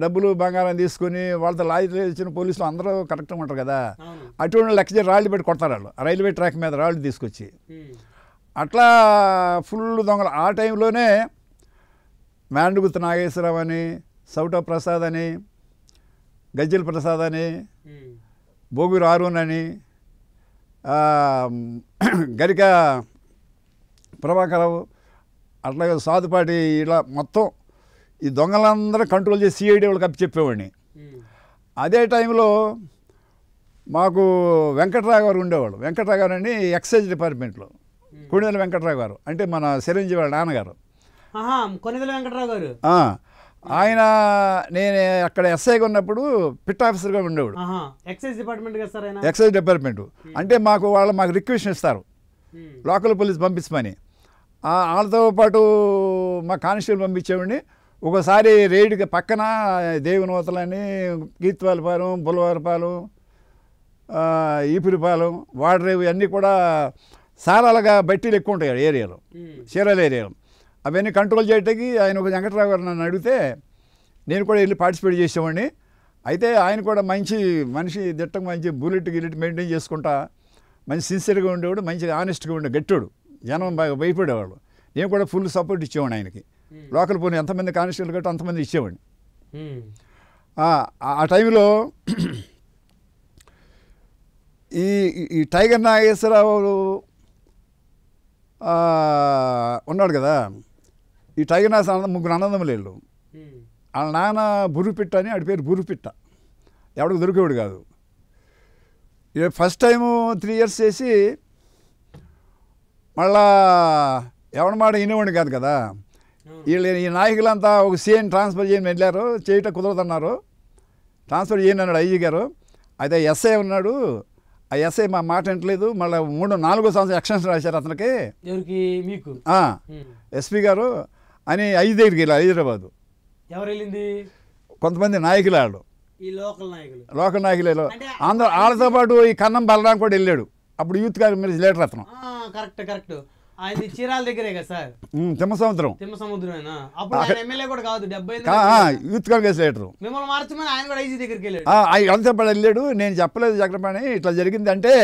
డబ్బులు బంగారం తీసుకుని వాళ్ళతో లాయర్లు ఇచ్చిన పోలీసులు అందరూ కరెక్ట్గా ఉంటారు కదా, అటువంటి లెక్క చేసి రాళ్ళు పెట్టి కొడతారు వాళ్ళు రైల్వే ట్రాక్ మీద రాళ్ళు తీసుకొచ్చి. అట్లా ఫుల్ దొంగలు. ఆ టైంలోనే మేండుగుత్త నాగేశ్వరరావు అని, సౌట ప్రసాద్ అని, గజ్జల ప్రసాద్ అని, బోగురు ఆరూన్ అని, గరిక ప్రభాకరరావు, అట్లాగే సాధుపాటి, ఇలా మొత్తం ఈ దొంగలందరూ కంట్రోల్ చేసి సిఐడి వాళ్ళకి అప్పి చెప్పేవాడిని. అదే టైంలో మాకు వెంకట్రావు గారు ఉండేవాళ్ళు. వెంకట్రావు గారు అని ఎక్సైజ్ డిపార్ట్మెంట్లో, కొణిదెల వెంకట్రావు గారు అంటే మన చిరంజీవి వాళ్ళ నాన్నగారు. కొణిదెల వెంకట్రావు గారు ఆయన నేను అక్కడ ఎస్ఐగా ఉన్నప్పుడు పిట్ ఆఫీసర్గా ఉండేవాడు. ఎక్సైజ్ డిపార్ట్మెంట్ కదా సార్? ఎక్సైజ్ డిపార్ట్మెంట్ అంటే మాకు రిక్వెస్ట్ ఇస్తారు లోకల్ పోలీస్ పంపించమని. వాళ్ళతో పాటు మా కానిస్టేబుల్ పంపించేవాడిని. ఒకసారి రైడ్కి పక్కన దేవునవతలని, కీర్తివాలపాలెం, బుల్లవారపాలెం, ఈపురిపాలెం, వాడరేవు అన్నీ కూడా సారాలుగా బట్టీలు ఎక్కువ ఉంటాయి ఏరియాలో, చీరాల ఏరియాలో. అవన్నీ కంట్రోల్ చేయడానికి ఆయన ఒక వెంకట్రావు గారు నన్ను అడిగితే నేను కూడా వెళ్ళి పార్టిసిపేట్ చేసేవాడిని. అయితే ఆయన కూడా మంచి మనిషి, దిట్టకు మంచి బుల్లెట్ గిల్లెట్ మెయింటైన్ చేసుకుంటా మంచి సిన్సియర్గా ఉండేవాడు, మంచిగా ఆనెస్ట్గా ఉండే, గట్టాడు. జనం బాగా భయపడేవాళ్ళు. నేను కూడా ఫుల్ సపోర్ట్ ఇచ్చేవాడిని ఆయనకి. లోకల్ పోనీ ఎంతమంది కానిస్టేబుల్ కట్టి అంతమంది ఇచ్చేవాడిని. ఆ టైంలో ఈ టైగర్ నాగేశ్వరరావు ఉన్నాడు కదా, ఈ టైగర్ నాస్ ముగ్గురు అన్నదమ్ములు వీళ్ళు. వాళ్ళ నాన్న బురుపిట్ట అని, ఆడి పేరు బురుపిట్ట, ఎవడికి దొరికేవాడు కాదు. ఫస్ట్ టైము 3 years చేసి మళ్ళా ఎవరి మాట వినేవాడిని కాదు కదా. వీళ్ళు ఈ నాయకులంతా ఒక సీఎం ట్రాన్స్ఫర్ చేయని వెళ్ళారు, చేయటం కుదరదన్నారు, ట్రాన్స్ఫర్ చేయని అన్నాడు ఐజీ గారు. అయితే ఎస్ఐ ఉన్నాడు, ఆ ఎస్ఐ మా మాట వింటలేదు, మళ్ళీ 3-4 సంవత్సరం ఎక్స్టెన్షన్ రాశారు అతనికి, మీకు ఎస్పీ గారు అని ఐజీ దగ్గరికి వెళ్ళారు హైదరాబాదు. ఎవరు వెళ్ళింది? కొంతమంది నాయకులు వాళ్ళు, ఈ లోకల్ నాయకులు అందరూ వాళ్ళతో పాటు ఈ కన్నం బలరాం కూడా వెళ్ళాడు. అప్పుడు యూత్ కాంగ్రెస్ లీడర్ అతను. కరెక్ట్ ఆయన చీరాల దగ్గరే కదా సార్, తిమ్మసముద్రం. అప్పుడు ఎమ్మెల్యే కూడా కాదు, యూత్ కాంగ్రెస్ లీడరు. మిమ్మల్ని మార్చమని ఆయన కూడా ఐజీ దగ్గరికి వెళ్ళాడు. వాళ్ళతో పాటు వెళ్ళాడు. నేను చెప్పలేదు చక్రపాణి ఇట్లా జరిగిందంటే,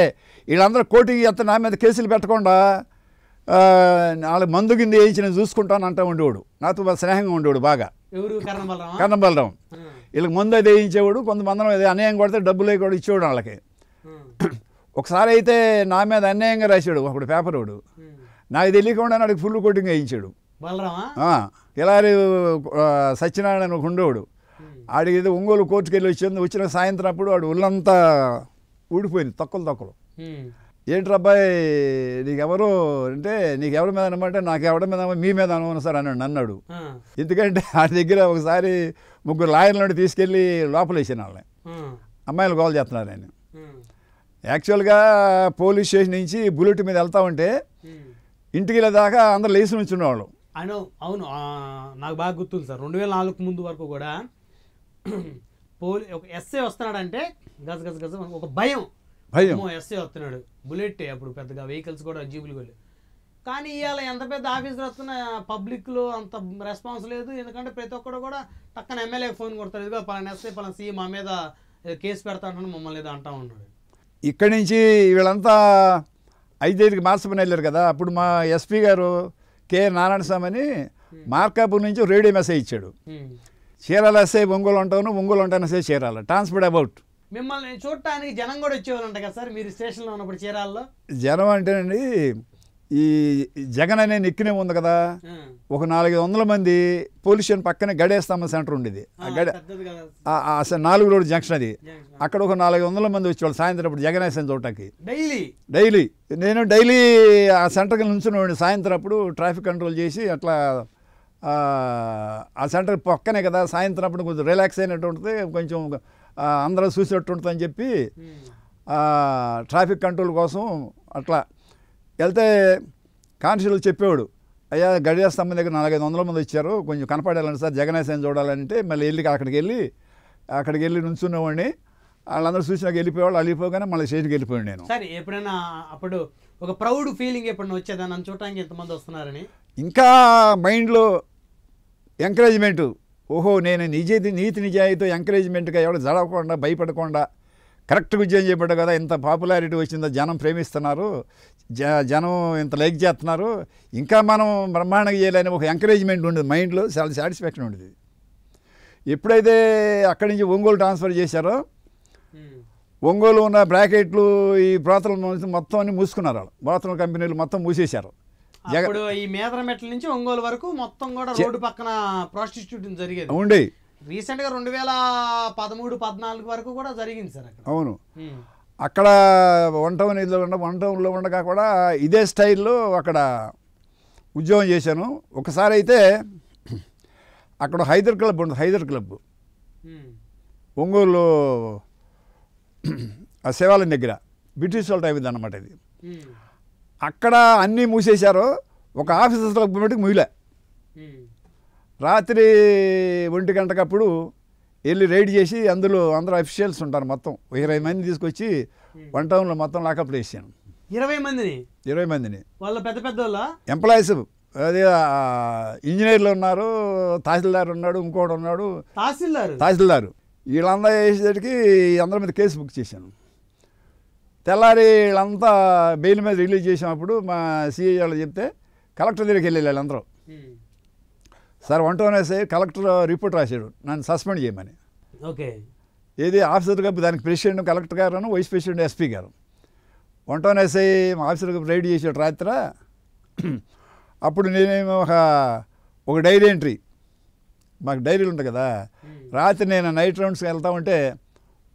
వీళ్ళందరూ కోటికి ఎత్త నా మీద కేసులు పెట్టకుండా వాళ్ళ మందు కింద వేయించి నేను చూసుకుంటాను అంటూ ఉండేవాడు. నాతో స్నేహంగా ఉండేవాడు బాగా. కన్నం బలరాం. వీళ్ళకి మందు అది వేయించేవాడు, కొంతమంది అది అన్యాయం కొడితే డబ్బులు కూడా ఇచ్చేవాడు వాళ్ళకి. ఒకసారి అయితే నా మీద అన్యాయంగా రాశాడు ఒకడు పేపర్ వాడు, నాకు తెలియకుండా నాడికి ఫుల్ కోటింగ్ వేయించాడు. కిలారి సత్యనారాయణ ఒక ఉండేవాడు, ఆడికి ఏదో ఒంగోలు కోర్టుకు వెళ్ళి వచ్చిన సాయంత్రం అప్పుడు వాడు ఒళ్ళంతా ఊడిపోయింది, తొక్కలు. ఏంటి అబ్బాయి నీకెవరు అంటే, నీకెవరి మీద అనమంటే, నాకు ఎవరి మీద మీ మీద అనుకున్నా సార్ అన్నాడు. ఎందుకంటే ఆ దగ్గర ఒకసారి 3 లాయర్లను తీసుకెళ్ళి లోపలేసాను వాళ్ళని, అమ్మాయిలు గోల్ చేస్తున్నారు ఆయన. యాక్చువల్గా పోలీస్ స్టేషన్ నుంచి బుల్లెట్ మీద వెళ్తా ఉంటే ఇంటికి వెళ్ళేదాకా అందరు లేచి నుంచి ఉండేవాళ్ళు. అవును, నాకు బాగా గుర్తుంది సార్. 2004 ముందు వరకు కూడా ఒక ఎస్ఐ వస్తున్నాడంటే గజ ఒక భయం, ఎస్ఐ వస్తున్నాడు, బుల్లెట్ అప్పుడు పెద్దగా వెహికల్స్ కూడా జీబులు వెళ్ళి. కానీ ఇవాళ ఎంత పెద్ద ఆఫీసర్ వస్తున్నా పబ్లిక్లో అంత రెస్పాన్స్ లేదు. ఎందుకంటే ప్రతి ఒక్కరు కూడా పక్కన ఎమ్మెల్యేకి ఫోన్ కొడతారు, ఇదిగో పలానా ఎస్ఐ పలానా సీఎం మా మీద కేసు పెడతా అంటాను, మమ్మల్ని ఏదో అంటా ఉన్నాడు. ఇక్కడి నుంచి వీళ్ళంతా 5 మార్చమని వెళ్ళారు కదా. అప్పుడు మా ఎస్పీ గారు నారాయణ స్వామి అని మార్కాపూర్ నుంచి రేడియో మెసేజ్ ఇచ్చాడు. చీరాల ఎస్ఐ ఒంగోలు ఉంటాను ఎస్ఐ చీరాల ట్రాన్స్పోర్ట్ అబౌట్. మిమ్మల్ని చూడటానికి జనం కూడా వచ్చేవాళ్ళంట కదా సార్ మీరు స్టేషన్లో ఉన్నప్పుడు చీరాల్లో? జనం అంటేనండి, ఈ జగన్ అనే నెక్కినే ఉంది కదా, ఒక 400 మంది పోలీస్ స్టేషన్ పక్కనే గడేస్తామ సెంటర్ ఉండేది. 4 రోడ్ జంక్షన్ అది. అక్కడ ఒక 400 మంది వచ్చేవాళ్ళు సాయంత్రం అప్పుడు జగన్ వేసాను చూడటానికి డైలీ. నేను డైలీ ఆ సెంటర్కి నుంచునేవాడిని సాయంత్రం అప్పుడు, ట్రాఫిక్ కంట్రోల్ చేసి అట్లా. ఆ సెంటర్ పక్కనే కదా, సాయంత్రం అప్పుడు కొంచెం రిలాక్స్ అయినట్టు ఉంటుంది, కొంచెం అందరూ చూసేటట్టు ఉంటుంది అని చెప్పి ట్రాఫిక్ కంట్రోల్ కోసం అట్లా వెళ్తే కానిస్టేబుల్ చెప్పేవాడు, అయ్యా గడియ స్తంభం దగ్గర 400-500 మంది వచ్చారు, కొంచెం కనపడాలని సార్ జగనేశని చూడాలంటే, మళ్ళీ అక్కడికి వెళ్ళి నుంచున్నవాడిని. వాళ్ళందరూ చూసినాక వెళ్ళిపోయేవాళ్ళు, వెళ్ళిపోగానే మళ్ళీ స్టేజ్కి వెళ్ళిపోయాడు నేను. సరే, ఎప్పుడైనా అప్పుడు ఒక ప్రౌడ్ ఫీలింగ్ ఎప్పుడైనా వచ్చేదా నన్ను చూడటానికి ఎంతమంది వస్తున్నారని? ఇంకా మైండ్లో ఎంకరేజ్మెంటు, ఓహో నేను నీతి నిజాయితీతో ఎంకరేజ్మెంట్గా ఎవరు జడవకుండా భయపడకుండా కరెక్ట్గా ఉద్యోగం చేయబడ్డా కదా, ఇంత పాపులారిటీ వచ్చిందో, జనం ప్రేమిస్తున్నారు, జనం ఇంత లైక్ చేస్తున్నారు, ఇంకా మనం బ్రహ్మాండంగా చేయాలని ఒక ఎంకరేజ్మెంట్ ఉండేది మైండ్లో, చాలా సాటిస్ఫాక్షన్ ఉండేది. ఎప్పుడైతే అక్కడి నుంచి ఒంగోలు ట్రాన్స్ఫర్ చేశారో, ఒంగోలు ఉన్న బ్రాకెట్లు ఈ బ్రోతల మొత్తం అన్ని మూసుకున్నారు. వాళ్ళు బ్రోతల కంపెనీలు మొత్తం మూసేశారు. ఈ మేదరమెట్ల నుంచి ఒంగోలు వరకు మొత్తం కూడా రోడ్డు పక్కన ప్రాస్టిట్యూషన్ జరిగేది ఉండే. రీసెంట్ గా 2013-14 వరకు కూడా జరిగింది సార్ అక్కడ. అవును, అక్కడ వన్ టౌన్లో ఉండగా కూడా ఇదే స్టైల్లో అక్కడ ఉద్యోగం చేశాను. ఒకసారి అయితే అక్కడ హైదర్ క్లబ్ ఒంగోలు ఆ శివాలయం దగ్గర బ్రిటిష్ వాళ్ళ టైం అన్నమాట ఇది. అక్కడ అన్నీ మూసేశారు, ఒక ఆఫీసర్స్ క్లబ్ మటుకు ముగిలే. రాత్రి 1 గంటకప్పుడు వెళ్ళి రైడ్ చేసి అందరూ అఫీషియల్స్ ఉంటారు, మొత్తం 20 మంది తీసుకొచ్చి వన్ టౌన్లో మొత్తం లాకప్లో వేసాను. 20 మందిని వాళ్ళ పెద్ద ఎంప్లాయీస్, అదే ఇంజనీర్లు ఉన్నారు, తహసీల్దార్ ఉన్నాడు, ఇంకోటి ఉన్నాడు తహసీల్దారు. వీళ్ళందరూ వేసేసరికి అందరి మీద కేసు బుక్ చేశాను. తెల్లారి వీళ్ళంతా బెయిల్ మీద రిలీజ్ చేసినప్పుడు మా సిఐ వాళ్ళు చెప్తే కలెక్టర్ దగ్గరికి వెళ్ళి వాళ్ళందరూ, sir one town SI collector report రాశాడు నన్ను సస్పెండ్ చేయమని. ఓకే, ఏది ఆఫీసర్ కప్ దానికి ప్రెసిడెంట్ కలెక్టర్ గారు, వైస్ ప్రెసిడెంట్ ఎస్పీ గారు. One town SI officer cop raid చేసాడు రాత్రి, అప్పుడు నేనేమో ఒక డైరీ ఎంట్రీ, మాకు డైరీలు ఉంటాయి కదా, రాత్రి నేను నైట్ రౌండ్స్కి వెళ్తా ఉంటే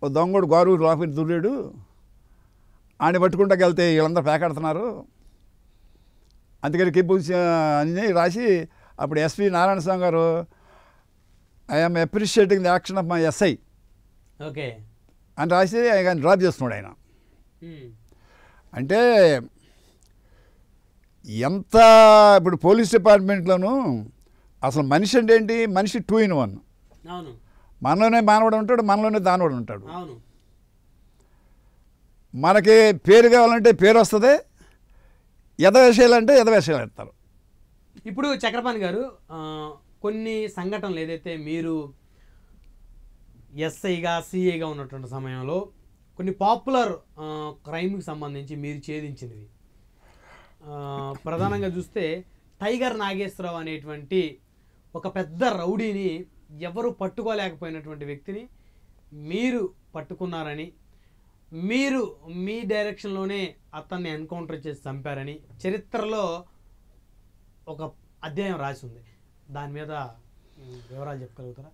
ఓ దొంగడు గోరూరు లోపలికి దూరాడు, ఆయన పట్టుకుంటాకి వెళ్తే వీళ్ళందరూ పేకాడుతున్నారు, అందుకని కిప్పు అని రాసి అప్పుడు ఎస్పి నారాయణ స్వామి గారు I'm appreciating the action of my SI okay అని రాసి ఆయన డ్రాప్ చేస్తున్నాడు ఆయన. అంటే ఎంత ఇప్పుడు పోలీస్ డిపార్ట్మెంట్లోనూ అసలు మనిషి అంటే ఏంటి, మనిషి 2 in 1. అవును, మనలోనే మానవుడు ఉంటాడు, మనలోనే దానవుడు ఉంటాడు. అవును. మనకి పేరు కావాలంటే పేరు వస్తుంది, ఎదవేషాలంటే ఎదవేషాలు ఎడతారు. ఇప్పుడు చక్రపాణి గారు కొన్ని సంఘటనలు ఏదైతే మీరు ఎస్ఐగా సిఐగా ఉన్నటువంటి సమయంలో కొన్ని పాపులర్ క్రైమ్కి సంబంధించి మీరు ఛేదించినవి ప్రధానంగా చూస్తే టైగర్ నాగేశ్వరరావు అనేటువంటి ఒక పెద్ద రౌడీని ఎవరు పట్టుకోలేకపోయినటువంటి వ్యక్తిని మీరు పట్టుకున్నారని, మీరు మీ డైరెక్షన్లోనే అతన్ని ఎన్కౌంటర్ చేసి చంపారని చరిత్రలో ఒక అధ్యాయం రాసి ఉంది. దాని మీద వివరాలు చెప్పగలుగుతారా?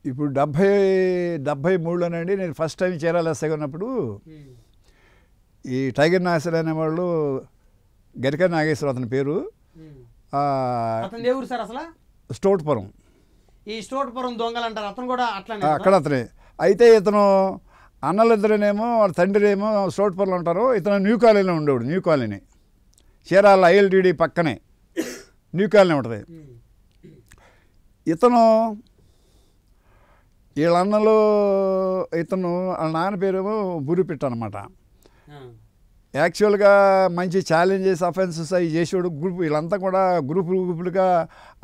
ఇప్పుడు 73లోనండి నేను ఫస్ట్ టైం చీరాల ఎస్ఐగా ఉన్నప్పుడు ఈ టైగర్ నాగేశ్వర అనేవాళ్ళు, గరిక నాగేశ్వర అతని పేరు, అతని దేవుడు సార్ అసలు స్టోట్పురం, ఈ స్టోట్పురం దొంగలు అంటారు, అతను కూడా అట్లానే అక్కడ అతనే. అయితే ఇతను అన్నలిద్దరేనేమో వాళ్ళ తండ్రినేమో స్టోట్పురంలో ఉంటారు, ఇతను న్యూ కాలనీలో ఉండేవాడు. న్యూ కాలనీ చీరాల ILTD పక్కనే న్యూ కాలనీ ఉంటుంది. ఇతను వీళ్ళ అన్నలు, ఇతను వాళ్ళ నాన్న పేరేమో బురిపిట్ట అనమాట. యాక్చువల్గా మంచి ఛాలెంజెస్ అఫెన్సెస్ అవి చేసేవాడు. గ్రూప్ వీళ్ళంతా కూడా గ్రూపులుగా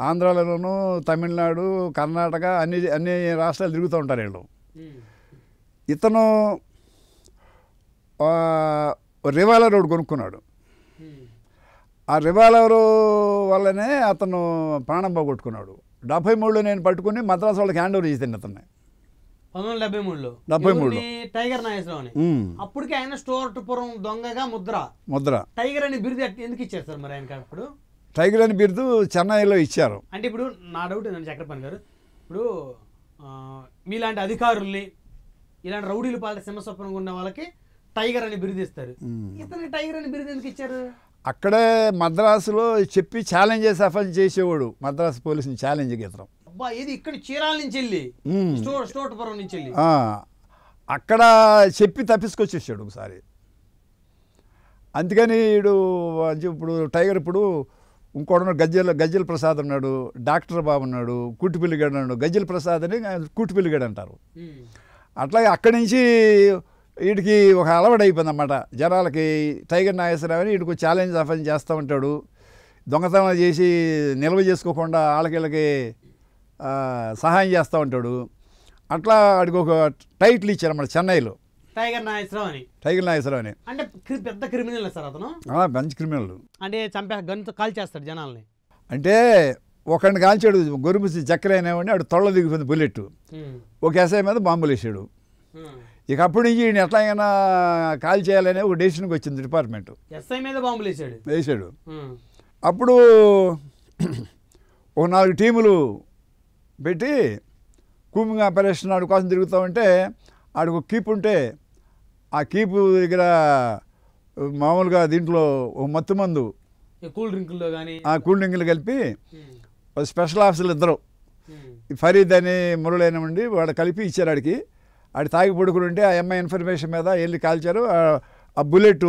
ఆంధ్రాలోనూ, తమిళనాడు, కర్ణాటక అన్ని రాష్ట్రాలు తిరుగుతూ ఉంటారు వీళ్ళు. ఇతను రివాల్వర్ ఒకటి కొనుక్కున్నాడు. ఆ రివాల్వర్ వల్లనే అతను ప్రాణం పోగొట్టుకున్నాడు. 73లో నేను పట్టుకుని మద్రాసు వాళ్ళకి హ్యాండ్ ఓవర్ చేశాను అతన్ని. 1973 టైగర్ నాగేశ్వరరావు. అప్పటికి ఆయన స్టోర్పురం దొంగగా ముద్ర టైగర్ అని బిరుదు ఎందుకు ఇచ్చారు సార్ మరి ఆయనకి? అప్పుడు టైగర్ అని బిరుదు చెన్నైలో ఇచ్చారు. అంటే ఇప్పుడు నా డౌట్ ఏంటంటే చక్రపాణి గారు, ఇప్పుడు మీలాంటి అధికారుల్ని, ఇలాంటి రౌడీలు పాలిట సింహస్వప్నంగా ఉన్న వాళ్ళకి టైగర్ అని బిరుదు ఇస్తారు, ఇతనికి టైగర్ అని బిరుదు ఎందుకు ఇచ్చారు? అక్కడే మద్రాసులో చెప్పి ఛాలెంజ్ చేసి అఫెన్స్ చేసేవాడు, మద్రాసు పోలీసుని ఛాలెంజ్ ఇతరం. అబ్బా, ఇది ఇక్కడ చీరాల నుంచి వెళ్ళి స్టోర్పురం నుంచి వెళ్ళి అక్కడ చెప్పి తప్పించుకొచ్చేసాడు ఒకసారి. అందుకని ఇప్పుడు టైగర్ ఇప్పుడు ఇంకోడు గజ్జల ప్రసాద్ ఉన్నాడు, డాక్టర్ బాబు ఉన్నాడు, కూటిపిల్లిగాడు ఉన్నాడు. గజ్జల ప్రసాద్ అని కూటిపిల్లిగాడు అంటారు. అట్లాగే అక్కడి నుంచి వీడికి ఒక అలవాటు అయిపోయింది అన్నమాట జనాలకి. టైగర్ నాగేశ్వరరావు అని వీడికి ఛాలెంజ్ అఫెన్స్ చేస్తూ ఉంటాడు, దొంగతనం చేసి నిల్వ చేసుకోకుండా వాళ్ళకి సహాయం చేస్తూ ఉంటాడు. అట్లా వాడికి ఒక టైటిల్ ఇచ్చారన్నమాట చెన్నైలో, టైగర్ నాగేశ్వరరావు అని. అంటే పెద్ద క్రిమినల్ సార్ అతను, మంచి క్రిమినల్. అంటే గన్తో కాల్ చేస్తాడు జనాల్ని. అంటే ఒకడిని కాల్చాడు, గొరుముసి చక్కెర అనేవాడిని, వాడు తొళ్ళ దిగిపోయింది బుల్లెట్. ఒక ఎస్ఐ మీద బాంబులు వేసాడు. ఇక అప్పటి నుంచి ఈయన ఎట్లాగైనా కాల్ చేయాలనే ఒక డెసిషన్కి వచ్చింది డిపార్ట్మెంట్. ఎస్ఐ మీద బాంబులు వేసాడు. అప్పుడు ఒక 4 టీములు పెట్టి కూమింగ్ ఆపరేషన్ ఆడి కోసం తిరుగుతూ ఉంటే, ఆడికి ఒక కీప్ ఉంటే ఆ కీపు దగ్గర మామూలుగా దీంట్లో ఒక మత్తు మందు, కూల్ డ్రింకుల్లో కానీ కూల్ డ్రింకులు కలిపి స్పెషల్ ఆఫీసర్లు ఇద్దరు, ఫరీద్ అని మురళైన ఉండి వాడు కలిపి ఇచ్చారు ఆడికి. ఆడి తాగి పడుకుని ఉంటే ఆ అమ్మాయి ఇన్ఫర్మేషన్ మీద వెళ్ళి కాల్చారు. ఆ బుల్లెట్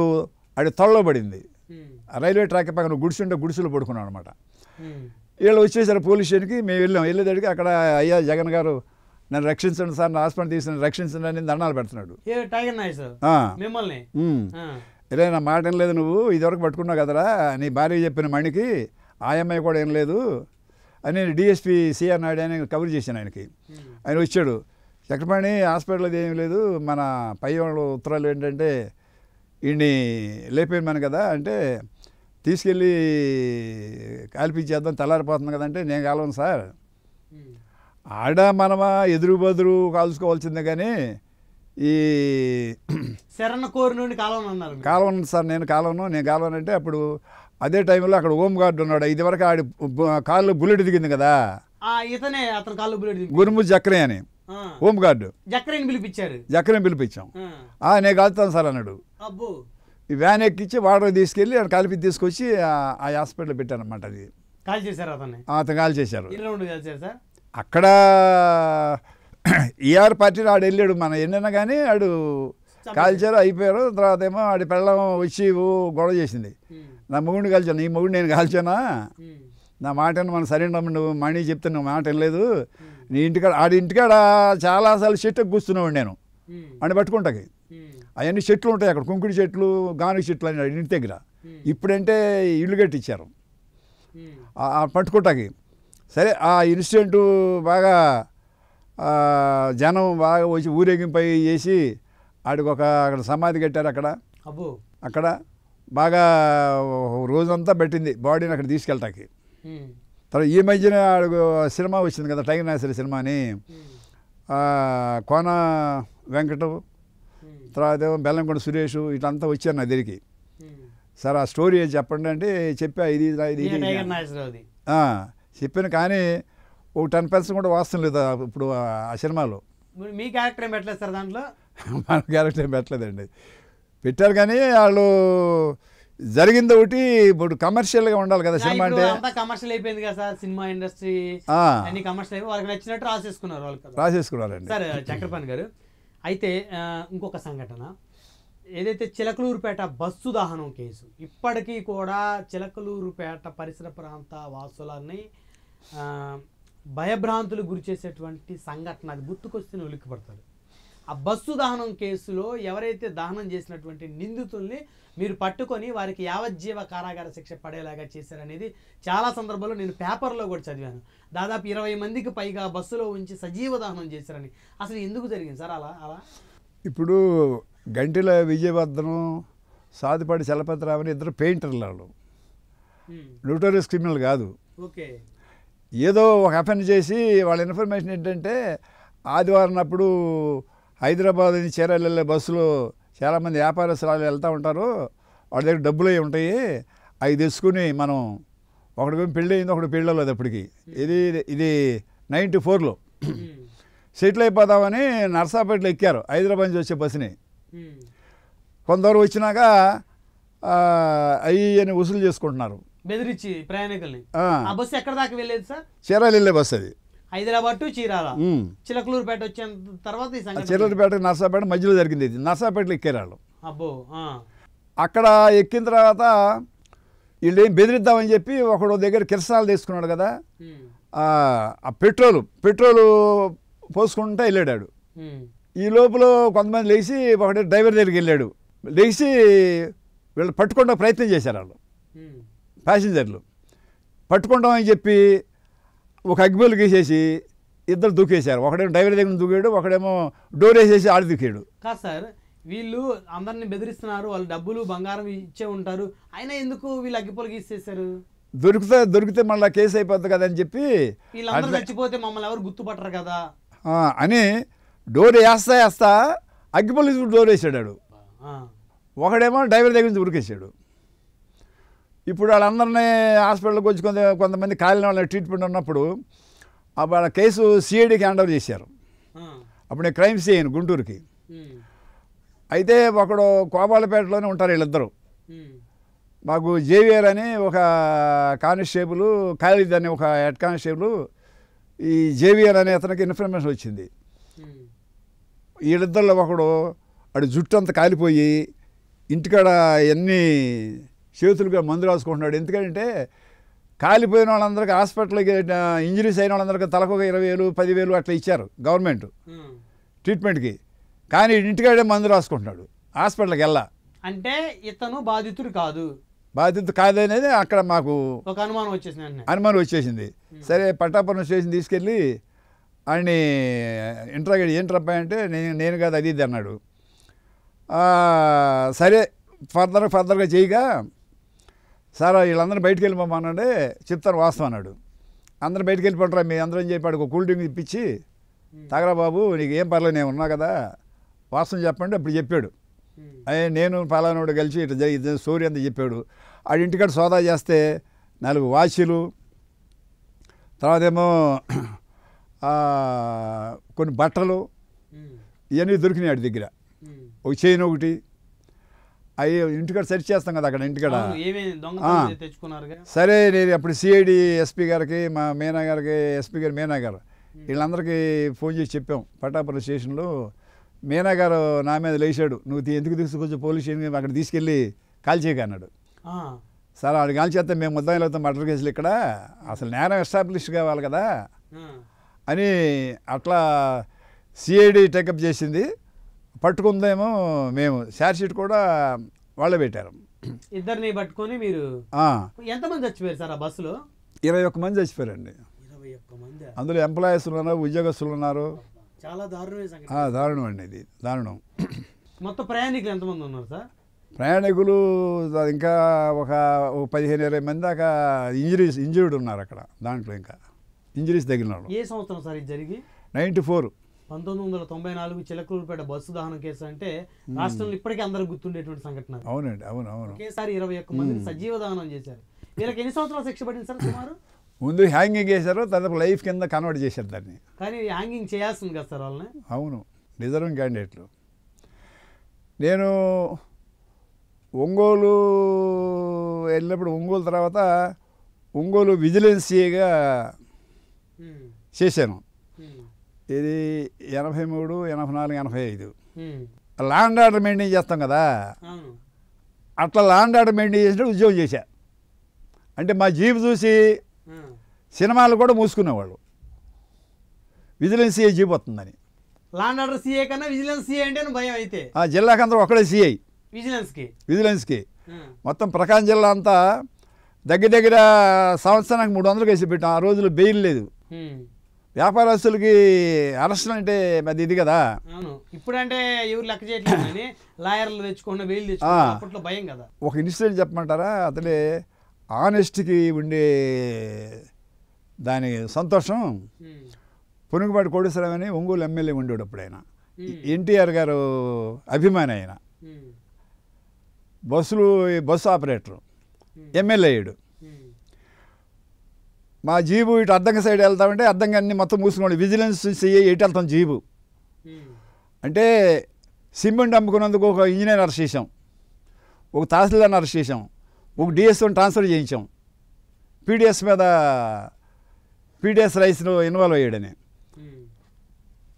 ఆడి తొడలో పడింది. రైల్వే ట్రాక్ పక్కన గుడిసుంటే గుడిసెలో పడుకున్నాడు అనమాట. వీళ్ళు వచ్చేసారు పోలీస్ స్టేషన్కి. మేము వెళ్ళేదానికి అక్కడ అయ్యా జగన్ గారు నన్ను రక్షించండి సార్, నా హాస్పిటల్ తీసుకుని రక్షించండి అని దండాలు పెడుతున్నాడు. ఇలా నా మాట ఏం లేదు, నువ్వు ఇదివరకు పట్టుకున్నావు కదరా, నీ భార్య చెప్పిన మణికి ఆ అమ్మాయి కూడా ఏం లేదు అని DSP CR నాయుడు అని కవర్ చేశాను ఆయనకి. ఆయన వచ్చాడు, చక్రపాణి హాస్పిటల్ అది ఏం లేదు, మన పై వాళ్ళు ఉత్తరాలు ఏంటంటే ఈయన్ని లేపేయమని కదా అంటే, తీసుకెళ్ళి కాల్పించేద్దాం తెల్లారిపోతుంది కదంటే, నేను కాలను సార్, ఆడ మనమా ఎదురు బదురు కాల్చుకోవాల్సిందే కానీ ఈ శరణ కోరి నుండి కాలం ఉంది సార్, నేను కాలను అంటే అప్పుడు అదే టైంలో అక్కడ హోమ్ గార్డ్ ఉన్నాడు. ఇదివరకు ఆడి కాళ్ళు బుల్లెట్ దిగింది కదా, ఇతనే అతని కాళ్ళు బుల్లెట్ గురుము జక్రే అని హోమ్ గార్డు. జక్రని పిలిపించారు. జక్రని పిలిపించాం. నేను కాలుతాను సార్ అన్నాడు. అబ్బో. ఈ వ్యాన్ ఎక్కించి వాటర్ తీసుకెళ్ళి కలిపి తీసుకొచ్చి ఆ హాస్పిటల్లో పెట్టారనమాట. అది కాల్ చేశారు అతన్ని. అతను కాల్ చేశారు. సార్ అక్కడ ఈఆర్ పార్టీలో ఆడు వెళ్ళాడు. మనం ఎన్నైనా కానీ ఆడు కాల్చారు, అయిపోయారు. తర్వాత ఏమో ఆడి పెళ్ళం వచ్చి గొడవ చేసింది. నా మొగుడిని కాల్చాను, నీ మొగుడు నేను కాల్చానా, నా మాట మనం సరైన నువ్వు మణి చెప్తే నువ్వు మాట వెళ్ళలేదు, నీ ఇంటికాడ ఆడి ఇంటికాడ చాలాసార్లు చెట్టుకు కూర్చున్నావు నేను అని పట్టుకుంటాకి. అవన్నీ చెట్లు ఉంటాయి అక్కడ, కుంకుడి చెట్లు, గానుగ చెట్లు అని ఇంటి దగ్గర. ఇప్పుడంటే ఇల్లు కట్టించారు పట్టుకుంటాకి. సరే ఆ ఇన్సిడెంటు బాగా జనం బాగా వచ్చి ఊరేగింపై చేసి ఆడికి అక్కడ సమాధి కట్టారు అక్కడ. అక్కడ బాగా రోజంతా పెట్టింది బాడీని అక్కడ తీసుకెళ్ళటానికి. తర్వాత ఈ మధ్యన సినిమా వచ్చింది కదా, టైగర్ నాయసరి సినిమా అని, కోన వెంకట, తర్వాత ఏమో బెల్లంకొండ సురేష్ ఇట్లంతా వచ్చారు నా దగ్గరికి. సార్ ఆ స్టోరీ చెప్పండి అంటే చెప్పా, ఇది చెప్పాను. కానీ ఒక 10% కూడా వాస్తవం లేదు ఇప్పుడు ఆ సినిమాలో. మీ క్యారెక్టర్ ఏం పెట్టలేదు సార్ దాంట్లో? మన క్యారెక్టర్ ఏం పెట్టలేదండి. పెట్టారు కానీ వాళ్ళు జరిగింది ఒకటి. ఇప్పుడు కమర్షియల్గా ఉండాలి కదా సినిమా అంటే. కమర్షియల్ అయిపోయింది కదా సార్ సినిమా ఇండస్ట్రీ, అన్ని కమర్షియల్ అయిపోయి వాళ్ళకి నచ్చినట్టు రాసేసుకున్నారండి సార్ చక్రపాణి గారు. అయితే ఇంకొక సంఘటన, ఏదైతే చిలకలూరుపేట బస్సు దహనం కేసు, ఇప్పటికీ కూడా చిలకలూరుపేట పరిసర ప్రాంత వాసులని భయభ్రాంతులు గురి చేసేటువంటి సంఘటన, అది గుర్తుకొస్తే ఉలిక్కిపడతారు. ఆ బస్సు దహనం కేసులో ఎవరైతే దహనం చేసినటువంటి నిందితుల్ని మీరు పట్టుకొని వారికి యావజ్జీవ కారాగార శిక్ష పడేలాగా చేశారనేది చాలా సందర్భాల్లో నేను పేపర్లో కూడా చదివాను. దాదాపు 20 మందికి పైగా బస్సులో ఉంచి సజీవ దహనం చేశారని. అసలు ఎందుకు జరిగింది సార్ అలా? ఇప్పుడు గంటిల విజయవర్ధనం, సాదిపాటి చలపతిరావు అని ఇద్దరు పెయింటర్లు, వాళ్ళు నోటోరియస్ క్రిమినల్ కాదు. ఓకే. ఏదో ఒక అఫెన్ చేసి వాళ్ళ ఇన్ఫర్మేషన్ ఏంటంటే ఆదివారం అప్పుడు హైదరాబాద్ నుంచి చీరాల వెళ్ళే బస్సులో చాలామంది వ్యాపారస్తులు వెళ్తూ ఉంటారు, వాళ్ళ దగ్గర డబ్బులు అవి ఉంటాయి, అవి తెచ్చుకుని మనం ఒకటి పెళ్ళి అయింది, ఒకటి పెళ్ళి అవ్వలేదు అప్పటికి. ఇది 94లో సెటిల్ అయిపోదామని నర్సాపేటలో ఎక్కారు హైదరాబాద్ నుంచి వచ్చే బస్సుని. కొందరు వచ్చినాక అయ్యి అని వసూలు చేసుకుంటున్నారు, బెదిరించి ప్రయాణికుల్ని. ఆ బస్సు ఎక్కడ దాకా వెళ్ళేది సార్? చీరాల వెళ్ళే బస్సు అది, హైదరాబాద్ టు చీరాల. చిలకలూరుపేట వచ్చిన తర్వాత చిలకలూరుపేట నర్సాపేట మధ్యలో జరిగింది. ఇది నర్సాపేటలో ఎక్కారు వాళ్ళు. అబ్బో. అక్కడ ఎక్కిన తర్వాత వీళ్ళు ఏం బెదిరిద్దామని చెప్పి ఒకడు దగ్గర కిరసాలు తీసుకున్నాడు కదా, ఆ పెట్రోలు పోసుకుంటూ వెళ్ళాడు. ఈ లోపల కొంతమంది లేచి ఒకటి డ్రైవర్ దగ్గరికి వెళ్ళాడు. లేచి వీళ్ళు పట్టుకోవడానికి ప్రయత్నం చేశారు వాళ్ళు, ప్యాసింజర్లు. పట్టుకుంటామని చెప్పి ఒక అగ్గిపుల్ల గీసేసి ఇద్దరు దూకేశారు. ఒకడేమో డ్రైవర్ దగ్గర దూకాడు, ఒకడేమో డోర్ వేసేసి ఆడి దూకాడు. కాదు సార్, వీళ్ళు అందరిని బెదిరిస్తున్నారు, వాళ్ళు డబ్బులు బంగారం ఇచ్చే ఉంటారు, అయినా ఎందుకు వీళ్ళు అగ్గిపుల్ల గీసేశారు? దొరికితే మళ్ళీ కేసు అయిపోద్ది కదా అని చెప్పి, వీళ్ళందరూ చచ్చిపోతే మమ్మల్ని ఎవరు గుర్తుపట్టరు కదా అని డోర్ వేస్తా అగ్గిపుల్ల డోర్ వేసాడు. ఒకడేమో డ్రైవర్ దగ్గర నుంచి ఉరికేసాడు. ఇప్పుడు వాళ్ళందరినీ హాస్పిటల్కి వచ్చి కొంతమంది కాలిన వాళ్ళ ట్రీట్మెంట్ ఉన్నప్పుడు వాళ్ళ కేసు సిఐడికి హ్యాండ్ ఓవర్ చేశారు. అప్పుడు నేను క్రైమ్ సీన్ గుంటూరుకి. అయితే ఒకడు కోబాలపేటలోనే ఉంటారు వీళ్ళిద్దరు. మాకు జేవిఆర్ అని ఒక కానిస్టేబుల్, ఖాళీద్ అని ఒక హెడ్ కానిస్టేబుల్, ఈ జేవిఆర్ అనే అతనికి ఇన్ఫర్మేషన్ వచ్చింది. వీళ్ళిద్దరిలో ఒకడు వాడు జుట్టు అంతా కాలిపోయి ఇంటికాడ ఎన్ని చేతులుగా మందు రాసుకుంటున్నాడు. ఎందుకంటే కాలిపోయిన వాళ్ళందరికీ హాస్పిటల్కి ఇంజరీస్ అయిన వాళ్ళందరికీ తలకు 20,000 10,000 అట్లా ఇచ్చారు గవర్నమెంట్ ట్రీట్మెంట్కి. కానీ ఇంటికాడే మందు రాసుకుంటున్నాడు హాస్పిటల్కి వెళ్ళా. అంటే ఇతను బాధితుడు కాదనేది అక్కడ మాకు ఒక అనుమానం వచ్చేసింది. సరే పట్టాపురం స్టేషన్ తీసుకెళ్ళి ఆయన్ని ఇంటరాగేట్ ఏంట్రప్పా అంటే నేను కాదు అది ఇది అన్నాడు. సరే ఫర్దర్గా చేయగా సార్ వీళ్ళందరూ బయటకు వెళ్ళిపోమన్నాడే, చెప్తాను వాస్తవం అన్నాడు. అందరూ బయటకు వెళ్ళిపోంటారా మీ అందరం చెప్పాడు. ఒక కూల్ డ్రింక్ ఇప్పించి తాగరా బాబు, నీకు ఏం పర్లేదు, నేను ఉన్నా కదా, వాస్తవం చెప్పండి. అప్పుడు చెప్పాడు, నేను పలానోడు కలిసి ఇట్లా జరిగింది స్టోరీ అంతా చెప్పాడు. ఆడింటికాడ సోదా చేస్తే 4 వాచీలు, తర్వాత ఏమో కొన్ని బట్టలు ఇవన్నీ దొరికినాయి ఆడి దగ్గర. ఒక చైన్ ఒకటి, అవి ఇంటికాడ సెర్చ్ చేస్తాం కదా అక్కడ ఇంటికాడ. సరే నేను అప్పుడు సిఐడి ఎస్పీ గారికి, మా మీనా గారికి, ఎస్పీ గారు మీనా గారు, వీళ్ళందరికీ ఫోన్ చేసి చెప్పాం పట్టాపురం స్టేషన్లో. మీనా గారు నా మీద లేచాడు, నువ్వు ఎందుకు తీసుకొచ్చి పోలీస్ స్టేషన్ అక్కడ తీసుకెళ్ళి కాల్ చేయక అన్నాడు. సార్ ఆడు కాల్ చేస్తే మేము ముద్దాయిలు అవుతాం మర్డర్ కేసులు, ఇక్కడ అసలు నేరం ఎస్టాబ్లిష్ కావాలి కదా అని అట్లా సిఐడి టేకప్ చేసింది. పట్టుకుందేమో మేము, ఛార్జ్ షీట్ కూడా వాళ్ళే పెట్టారు. ఇద్దరిని పట్టుకొని మీరు ఎంతమంది చచ్చిపోయారు సార్ ఆ బస్సులో? 21 మంది చచ్చిపోయారండి. అందులో ఎంప్లాయీస్ ఉన్నారు, ఉద్యోగస్తులు ఉన్నారు. చాలా దారుణం అండి, ఇది దారుణం. మొత్తం ప్రయాణికులు ఎంతమంది ఉన్నారు సార్? ప్రయాణికులు ఇంకా ఒక 15-20 మంది దాకా ఇంజూర్డ్ ఉన్నారు అక్కడ. దాంట్లో ఇంకా ఇంజరీస్ తగిలిన వాళ్ళు. ఏ సంవత్సరం సార్ ఇది జరిగి? 94. 1994 చిలకలూరుపేట బస్సు దహనం కేసు అంటే రాష్ట్రంలో ఇప్పటికీ అందరూ గుర్తుండేటువంటి సంఘటన. అవునండి, అవును. ఒకేసారి 21 మందిని సజీవ దహనం చేశారు. వీళ్ళకి ఎన్ని సంవత్సరాలు శిక్ష పడింది సార్ సుమారు? ముందు హ్యాంగింగ్ చేశారు, తర్వాత లైఫ్ కింద కన్వర్ట్ చేశారు దాన్ని. కానీ హ్యాంగింగ్ చేయాల్సింది కదా సార్ వాళ్ళని? అవును, రిజర్వింగ్ క్యాండిడేట్లు. నేను ఒంగోలు వెళ్ళినప్పుడు, ఒంగోలు తర్వాత ఒంగోలు విజిలెన్సీగా చేశాను. ఇది 83, 84, 85. ల్యాండ్ ఆర్డర్ మెయింటైన్ చేస్తాం కదా, అట్లా ల్యాండ్ ఆర్డర్ మెయింటైన్ చేసినట్టు ఉద్యోగం చేశా. అంటే మా జీప్ చూసి సినిమాలు కూడా మూసుకునేవాళ్ళు, విజిలెన్స్ సిఐ జీప్ వస్తుందని. ల్యాండ్ ఆర్డర్ సిఐ కన్నా విజిలెన్స్ సిఐ అంటే భయం. అయితే జిల్లాకి అందరూ ఒకడే సిఐ విజిలెన్స్కి. మొత్తం ప్రకాశం జిల్లా అంతా దగ్గర సంవత్సరానికి 300 కేసులు పెట్టాం. ఆ రోజులు బెయిల్ లేదు. వ్యాపారస్తులకి అరెస్టులు అంటే అది ఇది కదా. ఇప్పుడంటే ఎవరు లెక్క చేయట్లేదు, లాయర్లు తెచ్చుకున్న బెయిల్ తెచ్చుకున్న భయం కదా. ఒక ఇన్సిడెంట్ చెప్పమంటారా? అతనే ఆనెస్ట్కి ఉండే దాని సంతోషం. పునుగుపాటి కోటేశ్వరరావు అని ఒంగోలు ఎమ్మెల్యే ఉండేవాడు అప్పుడు. ఆయన ఎన్టీఆర్ గారు అభిమాని. ఆయన బస్సు ఆపరేటరు, ఎమ్మెల్యే అయ్యాడు. మా జీబు ఇటు అద్దంగా సైడ్ వెళ్తామంటే అద్దంగా అన్ని మొత్తం మూసుకున్నాడు. విజిలెన్స్ సిఐ ఎటు వెళ్తాం జీబు అంటే సిమెంట్ అమ్ముకున్నందుకు ఒక ఇంజనీర్ అరెస్ట్ చేసాం, ఒక తహసీల్దార్ని అరెస్ట్ చేసాం, ఒక డిఎస్ఓని ట్రాన్స్ఫర్ చేయించాం. పీడిఎస్ రైస్లో ఇన్వాల్వ్ అయ్యాడని.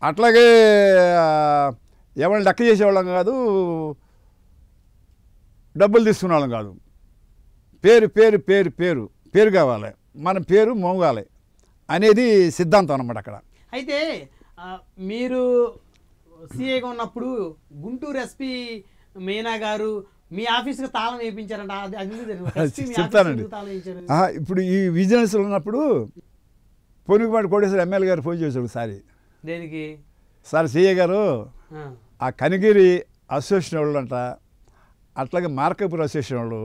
అట్లాగే ఎవరిని లెక్క చేసేవాళ్ళం కాదు, డబ్బులు తీసుకునే వాళ్ళం కాదు. పేరు పేరు పేరు పేరు పేరు కావాలి, మన పేరు మోగాలి అనేది సిద్ధాంతం అన్నమాట అక్కడ. అయితే మీరు సిఐగా ఉన్నప్పుడు గుంటూరు ఎస్పీ మీనా గారు మీ ఆఫీస్కి తాళం వేయించారంట, చెప్తానండి. ఇప్పుడు ఈ విజిలెన్స్ ఉన్నప్పుడు పొనుగుపాటి కోటేశ్వర ఎమ్మెల్యే గారు ఫోన్ చేశాడు ఒకసారి. దేనికి సార్? సిఐ గారు ఆ కనిగిరి అసోసియేషన్ వాళ్ళు అంట, అట్లాగే మార్కపూర్ అసోసియేషన్ వాళ్ళు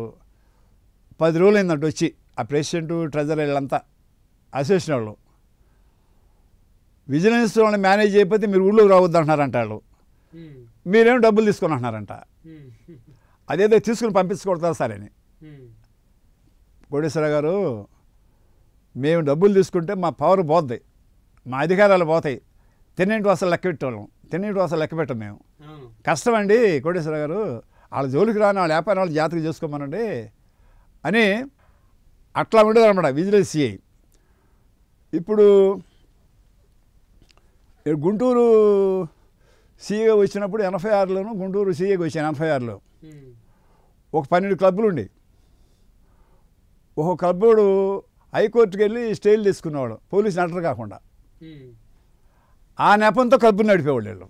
10 రోజులు అయిందంట వచ్చి, ఆ ప్రెసిడెంట్ ట్రెజరర్ వీళ్ళంతా అసోసియేషన్ వాళ్ళు విజిలెన్స్ వాళ్ళని మేనేజ్ చేయకపోతే మీరు ఊళ్ళోకి రావద్దు అంటున్నారంట. వాళ్ళు మీరేమో డబ్బులు తీసుకొని అంటున్నారంట. అదేదో తీసుకుని పంపించకూడదు సార్ అని. కోటేశ్వర గారు, మేము డబ్బులు తీసుకుంటే మా పవర్ పోద్ది, మా అధికారాలు పోతాయి. తిన్నింటి అసలు లెక్క పెట్టేవాళ్ళం, తిన్నింటి అసలు లెక్క పెట్టం మేము. కష్టం అండి కోటేశ్వర గారు, వాళ్ళ జోలికి రాని వాళ్ళ వ్యాపారం వాళ్ళు జాతకు చేసుకోమనండి అని అట్లా ఉండేది అనమాట విజిలెన్స్ సిఐ. ఇప్పుడు గుంటూరు సిఐగా వచ్చినప్పుడు 86లోను గుంటూరు సిఐగా వచ్చాను 86లో. ఒక 12 క్లబ్బులు ఉండి, ఒక క్లబ్బుడు హైకోర్టుకి వెళ్ళి స్టేలు తీసుకునేవాడు పోలీసు అంటారు కాకుండా. ఆ నెపంతో క్లబ్బుని నడిపేవాళ్ళు వీళ్ళు.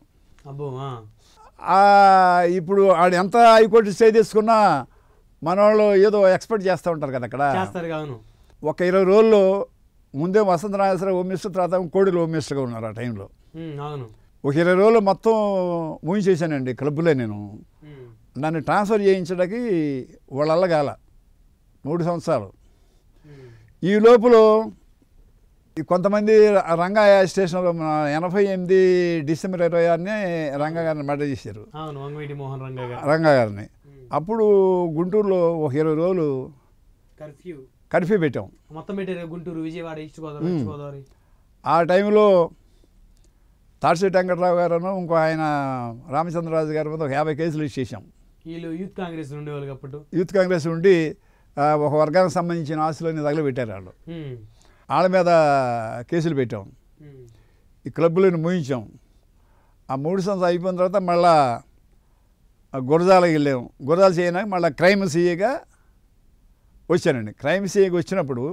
ఇప్పుడు ఆడు ఎంత హైకోర్టు స్టే తీసుకున్నా మన వాళ్ళు ఏదో ఎక్స్పెక్ట్ చేస్తూ ఉంటారు కదా అక్కడ. ఒక 20 రోజుల్లో ముందే వసంత నాగేశ్వరరావు హోమ్ మినిస్టర్, తర్వాత కోడిలో హోమ్ మినిస్టర్గా ఉన్నారు ఆ టైంలో. ఒక 20 రోజులు మొత్తం మూయించేశానండి క్లబ్బులే. నేను నన్ను ట్రాన్స్ఫర్ చేయించడానికి వాళ్ళ కాల 3 సంవత్సరాలు. ఈ లోపల కొంతమంది రంగా స్టేషన్లో 88 డిసెంబర్ 26ని రంగా గారిని మర్డర్ చేశారు, రంగా గారిని. అప్పుడు గుంటూరులో ఒక 20 రోజులు కర్ఫ్యూ పెట్టాం మొత్తం పెట్టారు, గుంటూరు, విజయవాడ, ఈస్ట్ గోదావరి. ఆ టైంలో తాడిశెట్టి వెంకటరావు గారును ఇంకో ఆయన రామచంద్రరాజు గారి మీద ఒక 50 కేసులు ఇచ్చేసాం. వీళ్ళు యూత్ కాంగ్రెస్ ఉండేవాళ్ళు అప్పుడు. యూత్ కాంగ్రెస్ ఉండి ఒక వర్గానికి సంబంధించిన ఆస్తులన్నీ తగలబెట్టారు వాళ్ళు. వాళ్ళ మీద కేసులు పెట్టాం, ఈ క్లబ్బులను మూయించాం. ఆ 3 సంవత్సరాలు అయిపోయిన తర్వాత మళ్ళా గురజాలకి వెళ్ళాము. గురజాల చేయడానికి మళ్ళీ క్రైమ్ సీఏగా వచ్చానండి. క్రైమ్ సీఏగా వచ్చినప్పుడు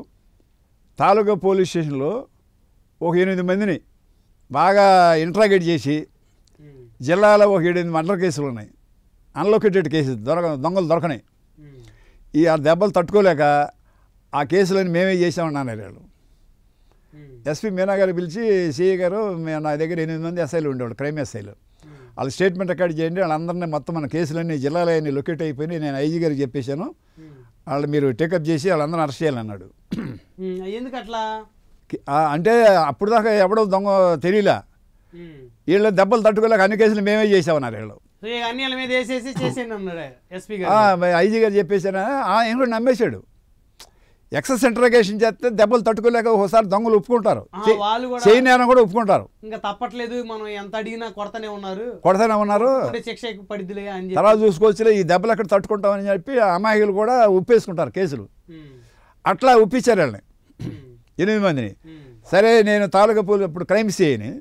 తాలూకా పోలీస్ స్టేషన్లో ఒక 8 మందిని బాగా ఇంట్రాగేట్ చేసి, జిల్లాలో ఒక 7-8 మర్డర్ కేసులు ఉన్నాయి, అన్లొకేటెడ్ కేసెస్, దొంగలు దొరకనాయి. ఈ ఆ దెబ్బలు తట్టుకోలేక ఆ కేసులని మేమే చేసామన్నారు వాళ్ళు. ఎస్పీ మీనా గారు పిలిచి, సిఐ గారు నా దగ్గర 8 మంది ఎస్ఐలు ఉండేవాళ్ళు, క్రైమ్ ఎస్ఐలు, వాళ్ళు స్టేట్మెంట్ రికార్డ్ చేయండి, వాళ్ళందరినీ మొత్తం మన కేసులన్నీ జిల్లాలో అన్నీ లొకేట్ అయిపోయినాయి, నేను ఐజీ గారికి చెప్పేశాను, వాళ్ళు మీరు టేకప్ చేసి వాళ్ళందరూ అరెస్ట్ చేయాలన్నాడు. ఎందుకు అట్లా అంటే అప్పుడు దాకా ఎవడో దొంగ తెలియలా, వీళ్ళు దెబ్బలు తట్టుకోలేక అన్ని కేసులు మేమే చేసామన్నారు వీళ్ళు. ఐజీ గారు చెప్పేసాను, ఏం కూడా నమ్మేశాడు. ఎక్సెస్ ఇంట్రాగేషన్ చేస్తే దెబ్బలు తట్టుకోలేక ఒకసారి దొంగలు ఒప్పుకుంటారు, చేయని కూడా ఒప్పుకుంటారు. ఇంకా తప్పట్లేదు, మనం ఎంత అడిగినా కొడతానే ఉన్నారు. శిక్ష పడిద్దిలే అని తర్వాత చూసుకోవచ్చులే, ఈ దెబ్బలు ఎక్కడ తట్టుకుంటామని చెప్పి అమాయకులు కూడా ఒప్పేసుకుంటారు కేసులు. అట్లా ఒప్పించారు వాళ్ళని 8 మందిని. సరే, నేను తాలూకా ఇప్పుడు క్రైమ్ సీఐని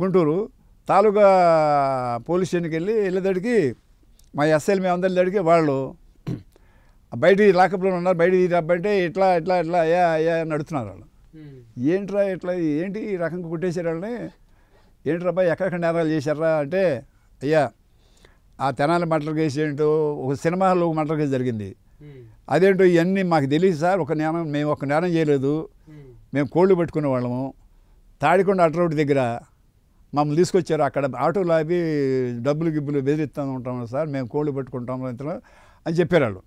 గుంటూరు తాలూకా పోలీస్ స్టేషన్కి వెళ్ళేదాడికి మా ఎస్ఐలు మేమందరి దాడికి వాళ్ళు బయటికి లాకప్లో ఉన్నారు, బయటికి రబ్బంటే ఇట్లా ఇట్లా ఇట్లా అయ్యా అయ్యా అని అడుగుతున్నారు వాళ్ళు. ఏంట్రా ఇట్లా ఏంటి ఈ రకంగా కొట్టేశారు వాళ్ళని, ఏంట్రా బాయ్ ఎక్కడెక్కడ నేరాలు చేశారా అంటే, అయ్యా ఆ తెనాలి మర్డర్ కేసు ఏంటో, ఒక సినిమాలో ఒక మర్డర్ కేసు జరిగింది, అదేంటో ఇవన్నీ మాకు తెలియదు సార్, మేము ఒక నేరం చేయలేదు, మేము కోళ్ళు పెట్టుకునే వాళ్ళము, తాడికొండ అట్రోడ్ దగ్గర మమ్మల్ని తీసుకొచ్చారు, అక్కడ ఆటోలు ఆపి గిబ్బులు బెదిరిస్తూ ఉంటాం సార్, మేము కోళ్ళు పెట్టుకుంటాం అని చెప్పారు వాళ్ళు.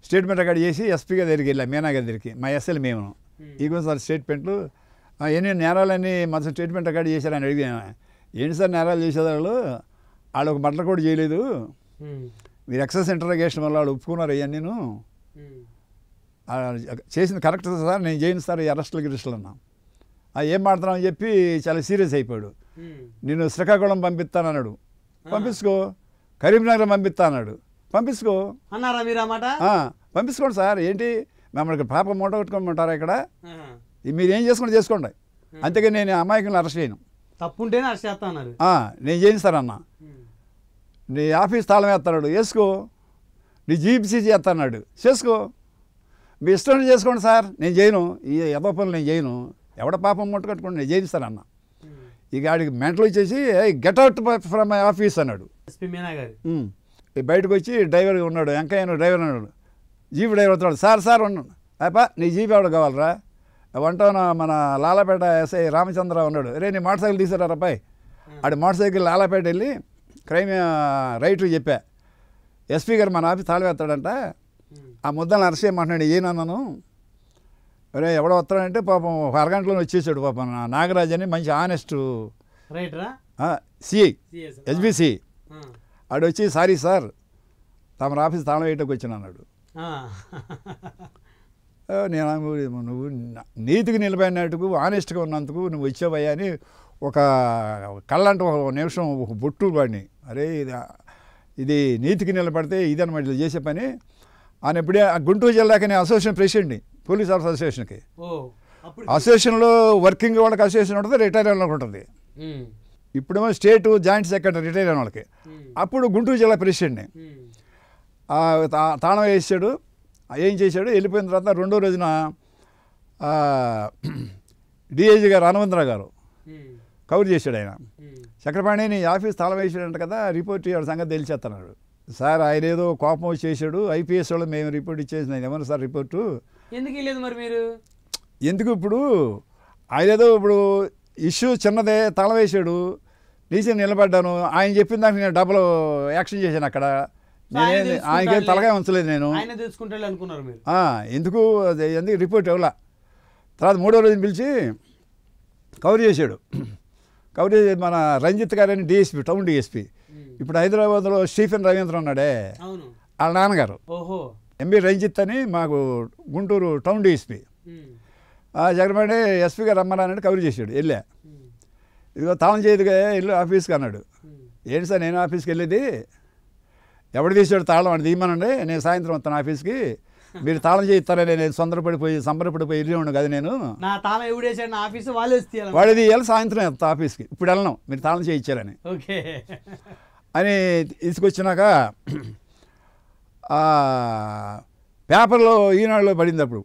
స్టేట్మెంట్ అక్కడ చేసి ఎస్పీ గారి దగ్గరికి వెళ్ళా, మీనా గారి దగ్గరికి, మా ఎస్ఎల్ మేము ఇగో సార్ స్టేట్మెంట్లు ఎన్ని నేరాలన్నీ మొత్తం స్టేట్మెంట్ అక్కడ చేశారని అడిగాను. ఏంటి సార్ నేరాలు చేసేవాళ్ళు, వాళ్ళు ఒక మర్డర్ కూడా చేయలేదు, మీరు ఎక్సెస్ ఇంటరాగేషన్ వల్ల వాళ్ళు ఒప్పుకున్నారు అయ్యా, నేను చేసింది కరెక్ట్ సార్, నేను చేయను సార్ అరెస్టులు అన్నా. ఏం మాడుతున్నామని చెప్పి చాలా సీరియస్ అయిపోయాడు. నేను శ్రీకాకుళం పంపిస్తానన్నాడు, పంపించుకో, కరీంనగర్ పంపిస్తా అన్నాడు, పంపించుకో అన్నారా మీరు ఆ మాట? పంపించుకోండి సార్, ఏంటి మమ్మల్ని పాప మూట కొట్టుకోమంటారా, ఇక్కడ మీరు ఏం చేసుకోండి, అంతేగా నేను అమాయకులను అరెస్ట్ చేయను, తప్పుంటేనే అరెస్ట్ చేస్తా అన్నారు. నేను చేయను సార్ అన్న, నీ ఆఫీస్ తాళం వేస్తున్నాడు వేసుకో, నీ జీపీసీ చేస్తున్నాడు చేసుకో, మీ ఇష్టం చేసుకోండి సార్, నేను చేయను, ఈ ఎదో పనులు నేను చేయను, ఎవడ పాపం మూట కట్టుకోండి, నేను చేయను సార్ అన్న. ఇక ఆడికి మెంటలు వచ్చేసి get out from my office అన్నాడు. బయటకు వచ్చి డ్రైవర్ ఉన్నాడు, వెంకయ్య డ్రైవర్ అన్నాడు, జీప్ డ్రైవర్ అవుతున్నాడు, సార్ ఉన్నాడు, అప్పా నీ జీప్ ఎవడ కావాలరా, వంటన మన లాలాపేట ఎస్ఐ రామచంద్రరావు ఉన్నాడు, రే నీ మోటార్ సైకిల్ తీసారా అబ్బాయి, ఆడి మోటార్ సైకిల్ లాలాపేట వెళ్ళి క్రైమ్ రైట్ చెప్పా, ఎస్పీ గారు మన ఆఫీస్ తాళం వేస్తాడంట, ఆ ముద్దలను అరెస్ట్ చేయమంటున్నాడు, ఏనన్నాను, అరే ఎవడో వస్తాడంటే పాపం ఒక అరగంటలో వచ్చేసాడు పాపం నాగరాజ్ అని మంచి ఆనెస్ట్ సిఐ ఎస్బిసి, ఆడు వచ్చి సారీ సార్ తమ ఆఫీస్ తాళం వేయటకు వచ్చిన అన్నాడు. నేను నువ్వు నీతికి నిలబడినట్టుకు ఆనెస్ట్గా ఉన్నందుకు నువ్వు వచ్చావయ్యా అని ఒక కళ్ళంటే ఒక నిమిషం ఒక బొట్టు వాడిని, అరే ఇది నీతికి నిలబడితే ఇదన్నమాట ఇట్లా చేసే పని అని. ఎప్పుడే గుంటూరు జిల్లాకి నేను అసోసియేషన్ ప్రెసిడెంట్ని, పోలీస్ అసోసియేషన్కి, అసోసియేషన్లో వర్కింగ్ వాళ్ళకి అసోసియేషన్ ఉంటుంది, రిటైర్ అయిన వాళ్ళకి ఉంటుంది, ఇప్పుడేమో స్టేట్ జాయింట్ సెక్రటరీ రిటైర్ అయిన వాళ్ళకి, అప్పుడు గుంటూరు జిల్లా ప్రెసిడెంట్ని. తాళం వేసాడు, ఏం చేశాడు, వెళ్ళిపోయిన తర్వాత రెండో రోజున డిఐజీ గారు హనుమంతరావు గారు కవర్ చేశాడు, ఆయన చక్రపాణి నీ ఆఫీస్ తాళం వేసాడంట కదా, రిపోర్ట్ ఇవ్వడం సంగతి తెలిసేస్తున్నాడు. సార్ ఆయన ఏదో కోపం వచ్చి చేశాడు, ఐపీఎస్ వాళ్ళు మేము రిపోర్ట్ ఇచ్చేసిన ఏమన్నా సార్ రిపోర్టు ఎందుకు ఇవ్వలేదు మరి మీరు, ఎందుకు ఇప్పుడు ఆయన ఏదో ఇప్పుడు ఇష్యూ చిన్నదే తాళం వేసాడు, నీచే నిలబడ్డాను, ఆయన చెప్పిన దానికి నేను డబుల్ యాక్షన్ చేశాను అక్కడ, ఆయనకేం తలగా ఉంచలేదు నేను, ఎందుకు రిపోర్ట్ ఇవ్వలా. తర్వాత మూడో రోజున పిలిచి కవర్ చేశాడు, కవర్ చేసి మన రంజిత్ గారని డిఎస్పీ, టౌన్ డిఎస్పీ, ఇప్పుడు హైదరాబాద్లో స్టీఫెన్ రవీంద్ర ఉన్నాడే వాళ్ళ నాన్నగారు, ఎంబీ రంజిత్ అని మాకు Guntur town DSP. Jaganmohan SP గారు రమ్మన్నానంటే కవర్ చేశాడు. వెళ్ళా, ఇదిగో తాళం చేయదుగా వెళ్ళు ఆఫీస్కి అన్నాడు. ఏంటి సార్ నేను ఆఫీస్కి వెళ్ళేది, ఎవడు తీసాడు తాళం అని తీయమనండి, నేను సాయంత్రం వస్తాను ఆఫీస్కి, మీరు తాళం చేయిస్తారని నేను సంబరపడిపోయి వెళ్ళి ఉండు కదా, నేను నా తాళం ఎవడేసాడు నా ఆఫీసు వాళ్ళే వాడిది వెళ్ళి సాయంత్రం వెళ్తా ఆఫీస్కి, ఇప్పుడు వెళ్ళను మీరు తాళం చేయించారని ఓకే అని తీసుకొచ్చినాక పేపర్లో ఈనాడులో పడింది. అప్పుడు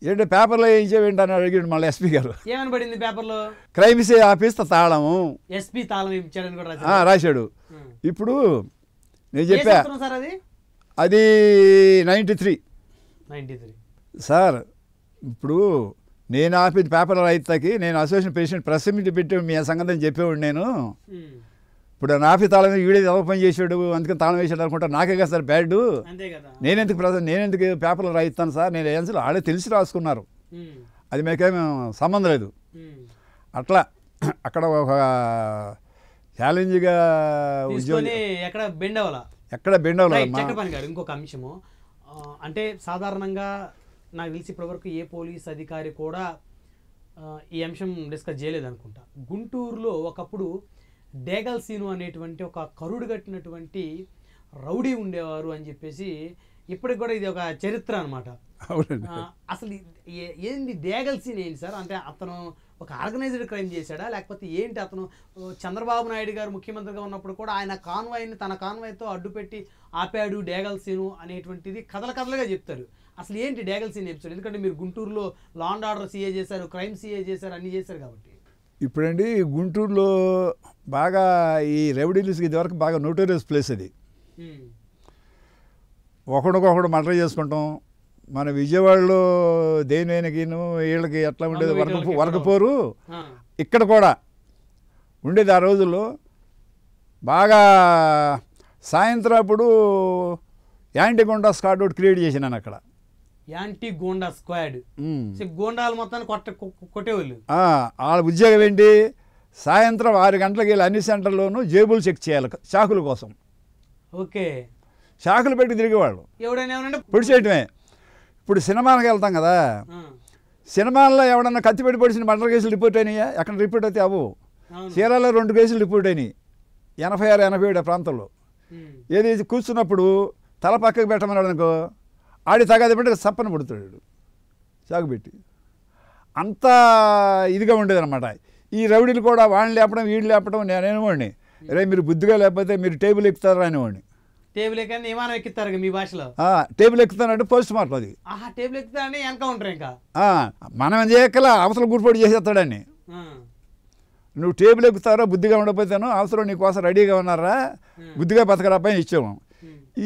ఏంటంటే పేపర్లో ఏం చేయమంటాను అడిగాడు మళ్ళీ ఎస్పీ గారు. ఏమని పడింది పేపర్లో? క్రైమ్స్ ఆఫీస్ తాళము ఎస్పీ తాళం ఇచ్చాడని కూడా రాశాడు. ఇప్పుడు నేను చెప్పా అది 93 సార్. ఇప్పుడు నేను ఆపిన పేపర్ రైతుకి నేను అసోసియేషన్ ప్రెసిడెంట్ ప్రెస్ మీట్ పెట్టి మీ సంగతి అని చెప్పేవాడు. నేను ఇప్పుడు నా ఆఫీస్ తాళం వీడే ఎవరు పని చేసాడు అందుకని తాళం వేసాడు అనుకుంటా, నాకే కదా సార్ బ్యాడ్. నేనెందుకు పేపర్లు రాయిస్తాను సార్, నేను ఏం ఆడే తెలిసి రాసుకున్నారు, అది మీకేమీ సంబంధం లేదు. అట్లా అక్కడ ఒక ఛాలెంజ్గా ఉద్యోగం ఎక్కడ బెండ్ అవ్వాలి. ఇంకొక అంశము అంటే సాధారణంగా నాకు తెలిసి ఇప్పటివరకు ఏ పోలీస్ అధికారి కూడా ఈ అంశం డిస్కస్ చేయలేదు అనుకుంటా. గుంటూరులో ఒకప్పుడు డేగల్ సీను అనేటువంటి ఒక కరుడు కట్టినటువంటి రౌడీ ఉండేవారు అని చెప్పేసి ఇప్పటికి కూడా ఇది ఒక చరిత్ర అనమాట. అసలు ఏంది డేగల్ సీన్ ఏంటి సార్? అంటే అతను ఒక ఆర్గనైజ్డ్ క్రైమ్ చేశాడా లేకపోతే ఏంటి? అతను చంద్రబాబు నాయుడు గారు ముఖ్యమంత్రిగా ఉన్నప్పుడు కూడా ఆయన కాన్వాయ్ని తన కాన్వాయ్తో అడ్డుపెట్టి ఆపాడు డేగల్ సీను అనేటువంటిది కథలుగా చెప్తారు. అసలు ఏంటి డేగల్ సీన్ ఎపిసోడ్? ఎందుకంటే మీరు గుంటూరులో లా అండ్ ఆర్డర్ సీఏ చేశారు, క్రైమ్ సీఏ చేశారు, అన్నీ చేశారు కాబట్టి. ఇప్పుడండి గుంటూరులో బాగా ఈ రెవెన్యూస్కి ఇదివరకు బాగా నోటోరియస్ ప్లేస్ అది. ఒకడికొకడు మర్డర్ చేసుకుంటాం. మన విజయవాడలో దేనికిను వీళ్ళకి ఎట్లా ఉండేది వరకపోరు, ఇక్కడ కూడా ఉండేది. ఆ రోజుల్లో బాగా సాయంత్రం అప్పుడు యాంటీ గోండా స్క్వాడ్ ఒకటి క్రియేట్ చేసినాను అక్కడ. యాంటీ గోండా స్క్వాడ్ గోండాలు మొత్తాన్ని కొట్టేవాళ్ళు. వాళ్ళ ఉద్యోగం ఏంటి, సాయంత్రం 6 గంటలకు వెళ్ళి అన్ని సెంటర్లోనూ జేబులు చెక్ చేయాలి చాకుల కోసం. ఓకే, చాకులు పెట్టి తిరిగేవాళ్ళు, పొడి చేయటమే. ఇప్పుడు సినిమాలకు వెళ్తాం కదా, సినిమాల్లో ఎవడన్నా కత్తి పెట్టి పొడిచిన మర్డర్ కేసులు రిపోర్ట్ అయినాయా? ఎక్కడ రిపోర్ట్ అయితే అవ్వు. చీరాల్లో 2 కేసులు రిపోర్ట్ అయినాయి 86, 87 ప్రాంతంలో. ఏది కూర్చున్నప్పుడు తల పక్కకు పెట్టమన్నాడు అనుకో, ఆడి తగాది పెట్టి సప్పన పుడుతాడు చాకు పెట్టి. అంత ఇదిగా ఉండేదన్నమాట. ఈ రౌడీలు కూడా వాళ్ళని లేపడం వీళ్ళు లేపడం. నేనేవాడిని రే మీరు బుద్ధిగా లేకపోతే మీరు టేబుల్ ఎక్కుతారా అనేవాడిని. టేబుల్ ఎక్కని విమానం ఎక్కుతారు మీ భాషలో. టేబుల్ ఎక్కుతానంటే పోస్ట్ మార్టం అది. టేబుల్ ఎక్కుతారని ఎన్కౌంటర్. ఇంకా మనం చేయకల అవసరం గురిపోటు చేసేస్తాడని. నువ్వు టేబుల్ ఎక్కుతారో బుద్ధిగా ఉండకపోతేనో అవసరం నీకోసం రెడీగా ఉన్నారా, బుద్ధిగా బతకరా పైన ఇచ్చాము.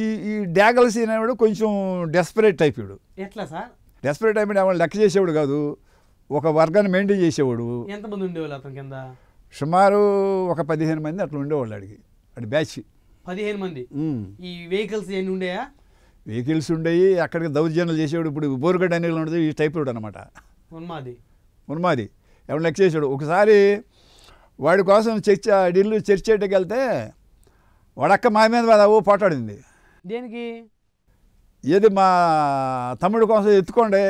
ఈ డ్యాగల్ సీన్ అనేవాడు కొంచెం డెస్పరేట్ టైప్. వీడు ఎట్లా సార్ డెస్పరేట్ టైప్? వాళ్ళు లెక్క చేసేవాడు కాదు, ఒక వర్గాన్ని మెయింటైన్ చేసేవాడు. ఎంతమంది ఉండేవాళ్ళు అతని కింద? సుమారు ఒక 15 మంది అట్లా ఉండేవాళ్ళు. అడి బ్యాచ్ 15 మంది. ఈ వెహికల్స్ ఎన్ని ఉండేయా? వెహికల్స్ ఉండేవి. అక్కడికి దౌర్జన్యాలు చేసేవాడు. ఇప్పుడు బోరుగడ్డ అనేది ఉండదు, ఈ టైప్ రోడ్ అనమాట. ఉన్మాది ఎవరు లెక్క చేసాడు. ఒకసారి వాడి కోసం ఢిల్లీ చర్చ్ చేయడానికి వెళ్తే వాడక్క మా మీద పోటాడింది. దేనికి? ఏది మా తమ్ముడు కోసం ఎత్తుకోండి,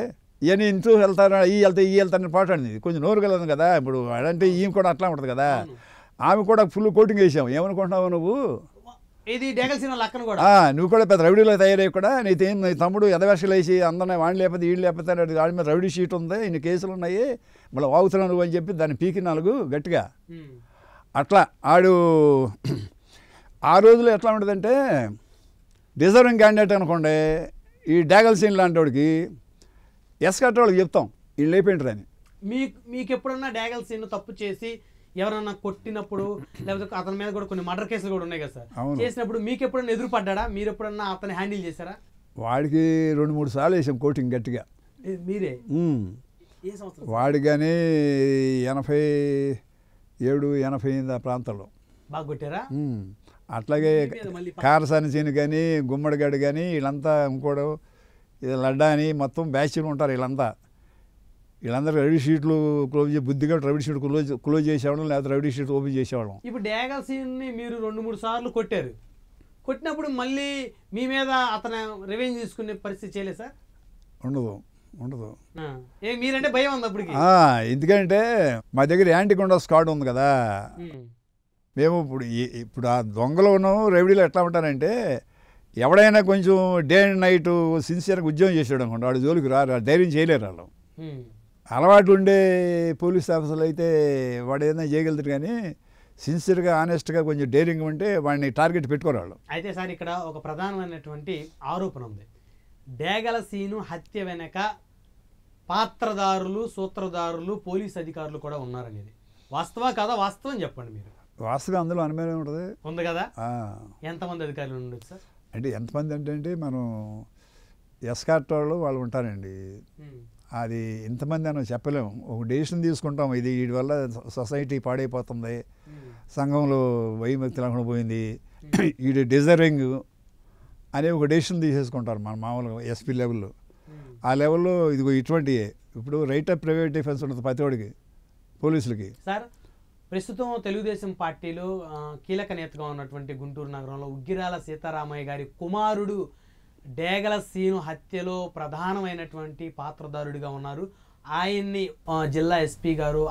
ఇవన్నీ ఇంటూ వెళ్తారు, ఈ వెళ్తారని పోటాడింది. కొంచెం నోరు కలదు కదా. ఇప్పుడు వాడంటే ఈమె కూడా అట్లా ఉంటుంది కదా. ఆమె కూడా ఫుల్ కోటింగ్ వేసాం. ఏమనుకుంటున్నావు నువ్వు? నువ్వు కూడా పెద్ద రౌడీలో తయారయ్యి కూడా నీ తమ్ముడు ఎదవేషాలు వేసి అందరినీ వాడిని లేకపోతే వీళ్ళు లేకపోతే వాడి మీద రౌడీ షీట్ ఉంది, ఇన్ని కేసులు ఉన్నాయి, మళ్ళీ వాగుతున్నావు నువ్వు అని చెప్పి దాన్ని పీకి 4 గట్టిగా. అట్లా ఆడు ఆ రోజులో ఎట్లా ఉంటుందంటే రిజర్వింగ్ క్యాండిడేట్ అనుకోండి, ఈ డ్యాగల్ సీన్ లాంటి వాడికి ఎస్కట్ వాళ్ళకి చెప్తాం వీళ్ళు లేపేంటారు అని. మీకు ఎప్పుడన్నా డ్యాగల్ సీన్ తప్పు చేసి ఎవరన్నా కొట్టినప్పుడు లేకపోతే అతని మీద కూడా కొన్ని మర్డర్ కేసులు కూడా ఉన్నాయి కదా సార్, చేసినప్పుడు మీకు ఎప్పుడన్నా ఎదురుపడ్డా? మీరు ఎప్పుడన్నా అతన్ని హ్యాండిల్ చేశారా? వాడికి 2-3 సార్లు వేసాం కోటింగ్ గట్టిగా. మీరే? వాడి కానీ 87, 88 ఆ ప్రాంతంలో బాగా కొట్టారా? అట్లాగే కారసాని సీని కానీ గుమ్మడిగాడు కానీ వీళ్ళంతా ఇంకోడు లడ్డా అని మొత్తం బ్యాచ్లు ఉంటారు. వీళ్ళందరూ రౌడీ షీట్లు క్లోజ్ బుద్ధిగా రౌడీ షీట్ క్లోజ్ చేసేవాళ్ళం, లేకపోతే రౌడీ షీట్ ఓపెన్ చేసేవాళ్ళం. ఇప్పుడు డ్యాగల్ సీన్ని మీరు 2-3 సార్లు కొట్టినప్పుడు మళ్ళీ మీ మీద అతను రివెంజ్ తీసుకునే పరిస్థితి చేయలేదు సార్? ఉండదు. మీరంటే భయం ఉంది అప్పటికి? ఎందుకంటే మా దగ్గర యాంటీగుండా స్క్వాడ్ ఉంది కదా. మేము ఇప్పుడు ఆ దొంగలు రెవడీలో ఎట్లా ఉంటారంటే, ఎవడైనా కొంచెం డే అండ్ నైట్ సిన్సియర్గా ఉద్యోగం చేసాడు అనుకోండి, వాడు జోలికి రారు, ధైర్యం చేయలేరు వాళ్ళు. అలవాటు ఉండే పోలీస్ ఆఫీసర్లు అయితే వాడు ఏదైనా చేయగలుగుతారు, కానీ సిన్సియర్గా ఆనెస్ట్గా కొంచెం డేరింగ్ ఉంటే వాడిని టార్గెట్ పెట్టుకోరు వాళ్ళు. అయితే సార్ ఇక్కడ ఒక ప్రధానమైనటువంటి ఆరోపణ ఉంది. డేగల సీను హత్య వెనక పాత్రదారులు, సూత్రధారులు, పోలీస్ అధికారులు కూడా ఉన్నారనేది వాస్తవా కాదా? వాస్తవం చెప్పండి మీరు. వాస్తవం అందులో అనుమానం ఉంది కదా. ఎంతమంది అధికారులు ఉండొచ్చు సార్? అంటే ఎంతమంది అంటే మనం ఎస్కార్ట్ వాళ్ళు ఉంటారండి. అది ఇంతమంది అని చెప్పలేము. ఒక డెసిషన్ తీసుకుంటాం, ఇది వీడి వల్ల సొసైటీ పాడైపోతుంది, సంఘంలో వైమక్తి లేకుండా పోయింది, వీడి డిజర్వింగ్ అనే ఒక డెసిషన్ తీసేసుకుంటారు మన మామూలుగా ఎస్పీ లెవెల్లో. ఆ లెవెల్లో ఇదిగో ఇటువంటి ఇప్పుడు రైట్ ఆఫ్ ప్రైవేట్ డిఫెన్స్ ఉంటుంది ప్రతివాడికి, పోలీసులకి. సార్ ప్రస్తుతం తెలుగుదేశం పార్టీలో కీలక నేతగా ఉన్నటువంటి గుంటూరు నగరంలో ఉగ్గిరాల సీతారామయ్య గారి కుమారుడు డేగల సీను హత్యలో ప్రధానమైనటువంటి పాత్రధారుడిగా ఉన్నారు. ఆయన్ని జిల్లా ఎస్పీ గారు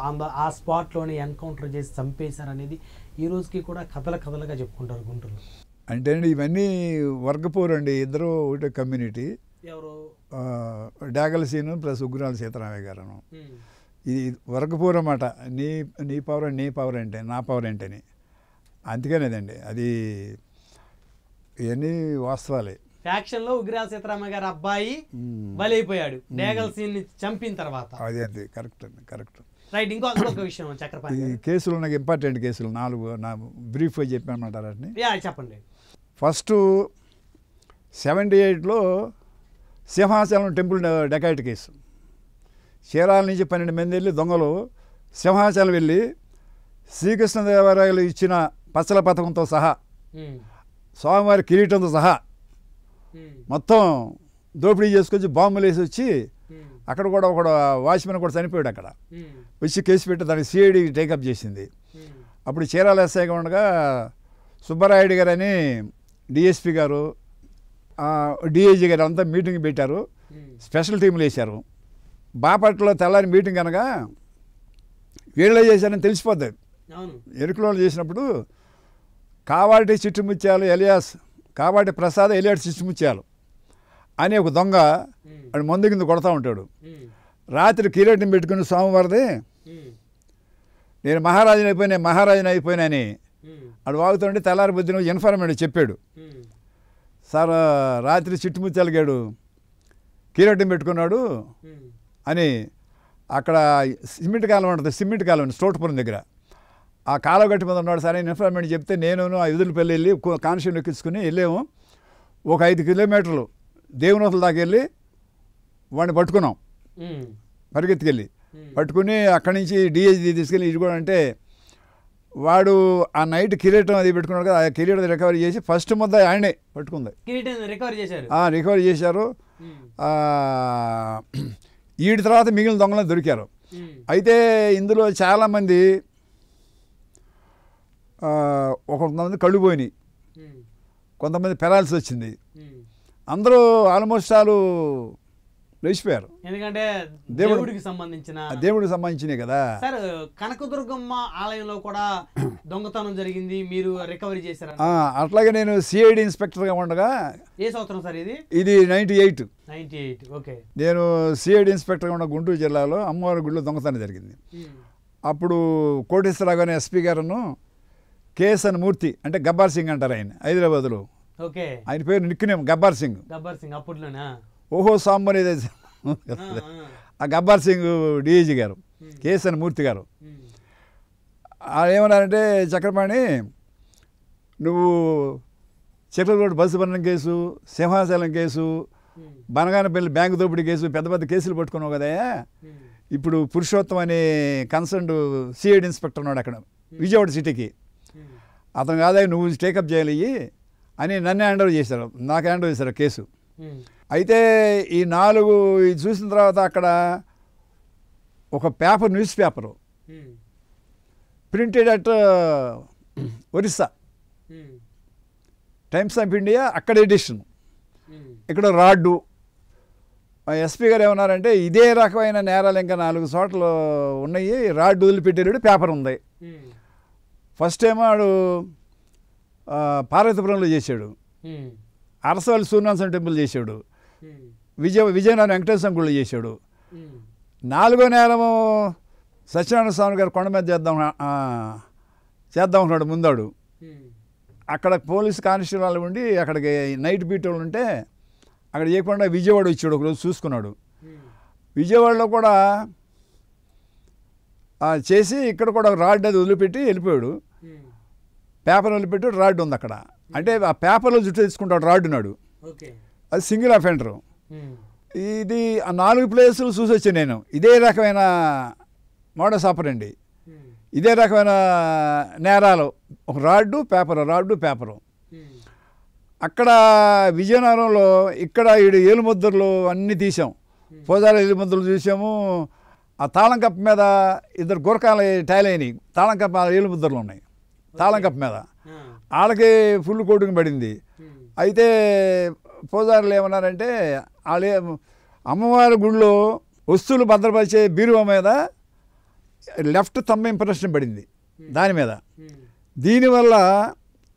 ఆ స్పాట్లోనే ఎన్కౌంటర్ చేసి చంపేశారనేది ఈ రోజుకి కూడా కథలుగా చెప్పుకుంటారు గుంటూరులో. అంటే అండి ఇవన్నీ వర్గపోరు అండి, ఇద్దరు ఒకటే కమ్యూనిటీ. ఎవరు? డేగల సీను ప్లస్ ఉగ్గిరాల సీతారామయ్య గారు. ఇది వర్గపోరు అన్నమాట. నీ పవర్ అంటే నా పవర్ ఏంటని. అందుకనేదండి అది, ఇవన్నీ వాస్తవాలే. ఫ్యాక్షన్ లో ఉగ్గిరాల సీతారామయ్య గారి అబ్బాయి బలైపోయాడు డేగల సీన్ ని చంపిన తర్వాత. అదే అండి, కరెక్ట్ అండి, కరెక్ట్. రైట్. ఇంకొక విషయం చక్రపాణి, ఈ కేసులు నాకు ఇంపార్టెంట్ కేసులు 4 నా బ్రీఫ్గా చెప్పామంటారు వాటిని. చెప్పండి. ఫస్ట్ 78లో Simhachalam temple dacoit case. Chirala నుంచి 12 మంది వెళ్ళి దొంగలు సింహాచలం వెళ్ళి శ్రీకృష్ణదేవరాయలు ఇచ్చిన పచ్చల పథకంతో సహా, స్వామివారి కిరీటంతో సహా మొత్తం దోపిడీ చేసుకొచ్చి బాంబులు వేసి వచ్చి అక్కడ కూడా ఒక వాచ్మెన్ కూడా చనిపోయాడు. అక్కడ వచ్చి కేసు పెట్టి దానికి సిఐడి టేకప్ చేసింది. అప్పుడు చీరాల ఎస్ఐగా ఉండగా సుబ్బరాయుడు గారు అని డిఎస్పీ గారు, డిఐజీ గారు అంతా మీటింగ్ పెట్టారు, స్పెషల్ టీములు వేశారు. బాపట్లలో తెల్లారి మీటింగ్ అనగా వీళ్ళే చేశారని తెలిసిపోద్ది. ఎరుకులో చేసినప్పుడు కావాటి చిట్టుముత్యాలు ఎలియాస్, కావాటి ప్రసాద్ ఎలియాస్ చిట్టుముత్యాలు అని ఒక దొంగ వాడు మందు కింద కొడతా ఉంటాడు. రాత్రి కిరీటం పెట్టుకుని స్వామివారిది నేను మహారాజుని అయిపోయినాని వాడు వాగుతుంటే తెల్లారి బుద్ధిని ఇన్ఫర్మేషన్ చెప్పాడు. సార్ రాత్రి చిట్టుముత్యాలు గాడు కిరీటం పెట్టుకున్నాడు అని. అక్కడ సిమెంట్ కాలం ఉంటుంది, సిమెంట్ కాలం స్టోట్పురం దగ్గర, ఆ కాలగట్టు మీద ఉన్నాడు. సరే ఇన్ఫర్మేషన్ చెప్తే నేను ఆ ఎదురుపల్లి వెళ్ళి కాన్స్టిట్యూషన్ ఎక్కించుకుని వెళ్ళాము. ఒక 5 కిలోమీటర్లు దేవునోతల దాకా వెళ్ళి వాడిని పట్టుకున్నాం, పరిగెత్తుకెళ్ళి పట్టుకుని అక్కడి నుంచి డిఐజీ తీసుకెళ్ళి ఇది కూడా అంటే వాడు ఆ నైట్ కిరీటం అది పెట్టుకున్నాడు కదా, ఆ కిరీటం రికవరీ చేసి ఫస్ట్ ముద్ద ఆయనే పట్టుకుంది. రికవరీ చేశారు. వీడి తర్వాత మిగిలిన దొంగలను దొరికారు. అయితే ఇందులో చాలామంది కొంతమంది కళ్ళు పోయినాయి, కొంతమంది పెరాల్సి వచ్చింది. అందరూ ఆల్మోస్ట్ ఆలు లేచిపోయారు. ఎందుకంటే దేవుడికి సంబంధించినవి కదా. సార్ కనకదుర్గమ్మ ఆలయంలో కూడా దొంగతనం జరిగింది, మీరు రికవరీ చేశారు. అట్లాగే నేను సిఐడి ఇన్స్పెక్టర్గా ఉండగా, ఏ సంవత్సరం సార్ ఇది? ఇది 98. ఓకే. నేను సిఐడి ఇన్స్పెక్టర్గా ఉన్న గుంటూరు జిల్లాలో అమ్మవారి గుడిలో దొంగతనం జరిగింది. అప్పుడు కోటేశ్వరరావు గారి ఎస్పీ గారును కేఎస్ఎన్ మూర్తి అంటే గబ్బార్ సింగ్ అంటారు ఆయన, హైదరాబాద్లో. ఆయన పేరు నిక్నేమ్ గబ్బార్ సింగ్. అప్పట్లోనా? ఓహో సాంబని ఆ గబ్బార్ సింగ్ డిఐజీ గారు, కేఎస్ఎన్ మూర్తి గారు ఏమన్నారంటే, చక్రపాణి నువ్వు చెట్ల బస్సు బంధం case, Simhachalam case, Banaganapalli bank దోపిడీ కేసు పెద్ద పెద్ద కేసులు పట్టుకున్నావు కదా, ఇప్పుడు పురుషోత్తం అనే కన్సర్న్డ్ సిఐడి ఇన్స్పెక్టర్ ఉన్నాడు అక్కడ విజయవాడ సిటీకి, అతను కాదా నువ్వు టేకప్ చేయాలి అని నన్ను హ్యాండ్ ఓవర్ చేశారు, నాకు హ్యాండ్ ఓవర్ చేశారు కేసు. అయితే ఈ 4 ఇది చూసిన తర్వాత అక్కడ ఒక paper, news paper printed at Orissa, times of India అక్కడ ఎడిషన్, ఇక్కడ రాడ్డు. ఎస్పీ గారు ఏమన్నారంటే ఇదే రకమైన నేరాలు ఇంకా 4 చోట్ల ఉన్నాయి, రాడ్డు వదిలిపెట్టేడు పేపర్ ఉంది. ఫస్ట్ టైం వాడు పార్వతీపురంలో చేశాడు, అరసవల్లి సూర్యనారాయణ టెంపుల్ చేశాడు, విజయనగరం వెంకటేశ్వర గుళ్ళు చేశాడు. 4వ నేరము సత్యనారాయణ స్వామి గారు కొండ మీద చేద్దాం అన్నాడు ముందాడు. అక్కడ పోలీసు కానిస్టేబుల్ ఉండి అక్కడికి నైట్ బీట్ వాళ్ళు ఉంటే అక్కడ చేయకుండా విజయవాడ వచ్చాడు, ఒకరోజు చూసుకున్నాడు. విజయవాడలో కూడా చేసి ఇక్కడ కూడా రాడ్ అది వదిలిపెట్టి వెళ్ళిపోయాడు. పేపర్ వదిలిపెట్టి రాడ్ ఉంది అక్కడ, అంటే ఆ పేపర్లో జుట్టు తీసుకుంటాడు రాడ్డున్నాడు, అది సింగిల్ అఫెండరు. ఇది ఆ 4 ప్లేసులు చూసి వచ్చాను నేను. ఇదే రకమైన మోడస్ ఆపరండి, ఇదే రకమైన నేరాలు, ఒక రాడ్డు పేపరు. అక్కడ విజయనగరంలో ఇక్కడ ఏలుముద్రలు అన్నీ తీసాం, పోదాల ఏలుముద్రలు చూసాము. ఆ తాళం కప్ప మీద 2 గురకాల టైలైనవి, తాళం కప్ప ఏలుముద్రలు ఉన్నాయి తాళం కప్ప మీద, వాళ్ళకి ఫుల్ కోటింగ్ పడింది. అయితే పోదారులు ఏమన్నారంటే వాళ్ళే అమ్మవారి గుళ్ళో వస్తువులు భద్రపరిచే బీరువా మీద లెఫ్ట్ థంబ్ ఇంప్రెషన్ పడింది దాని మీద. దీనివల్ల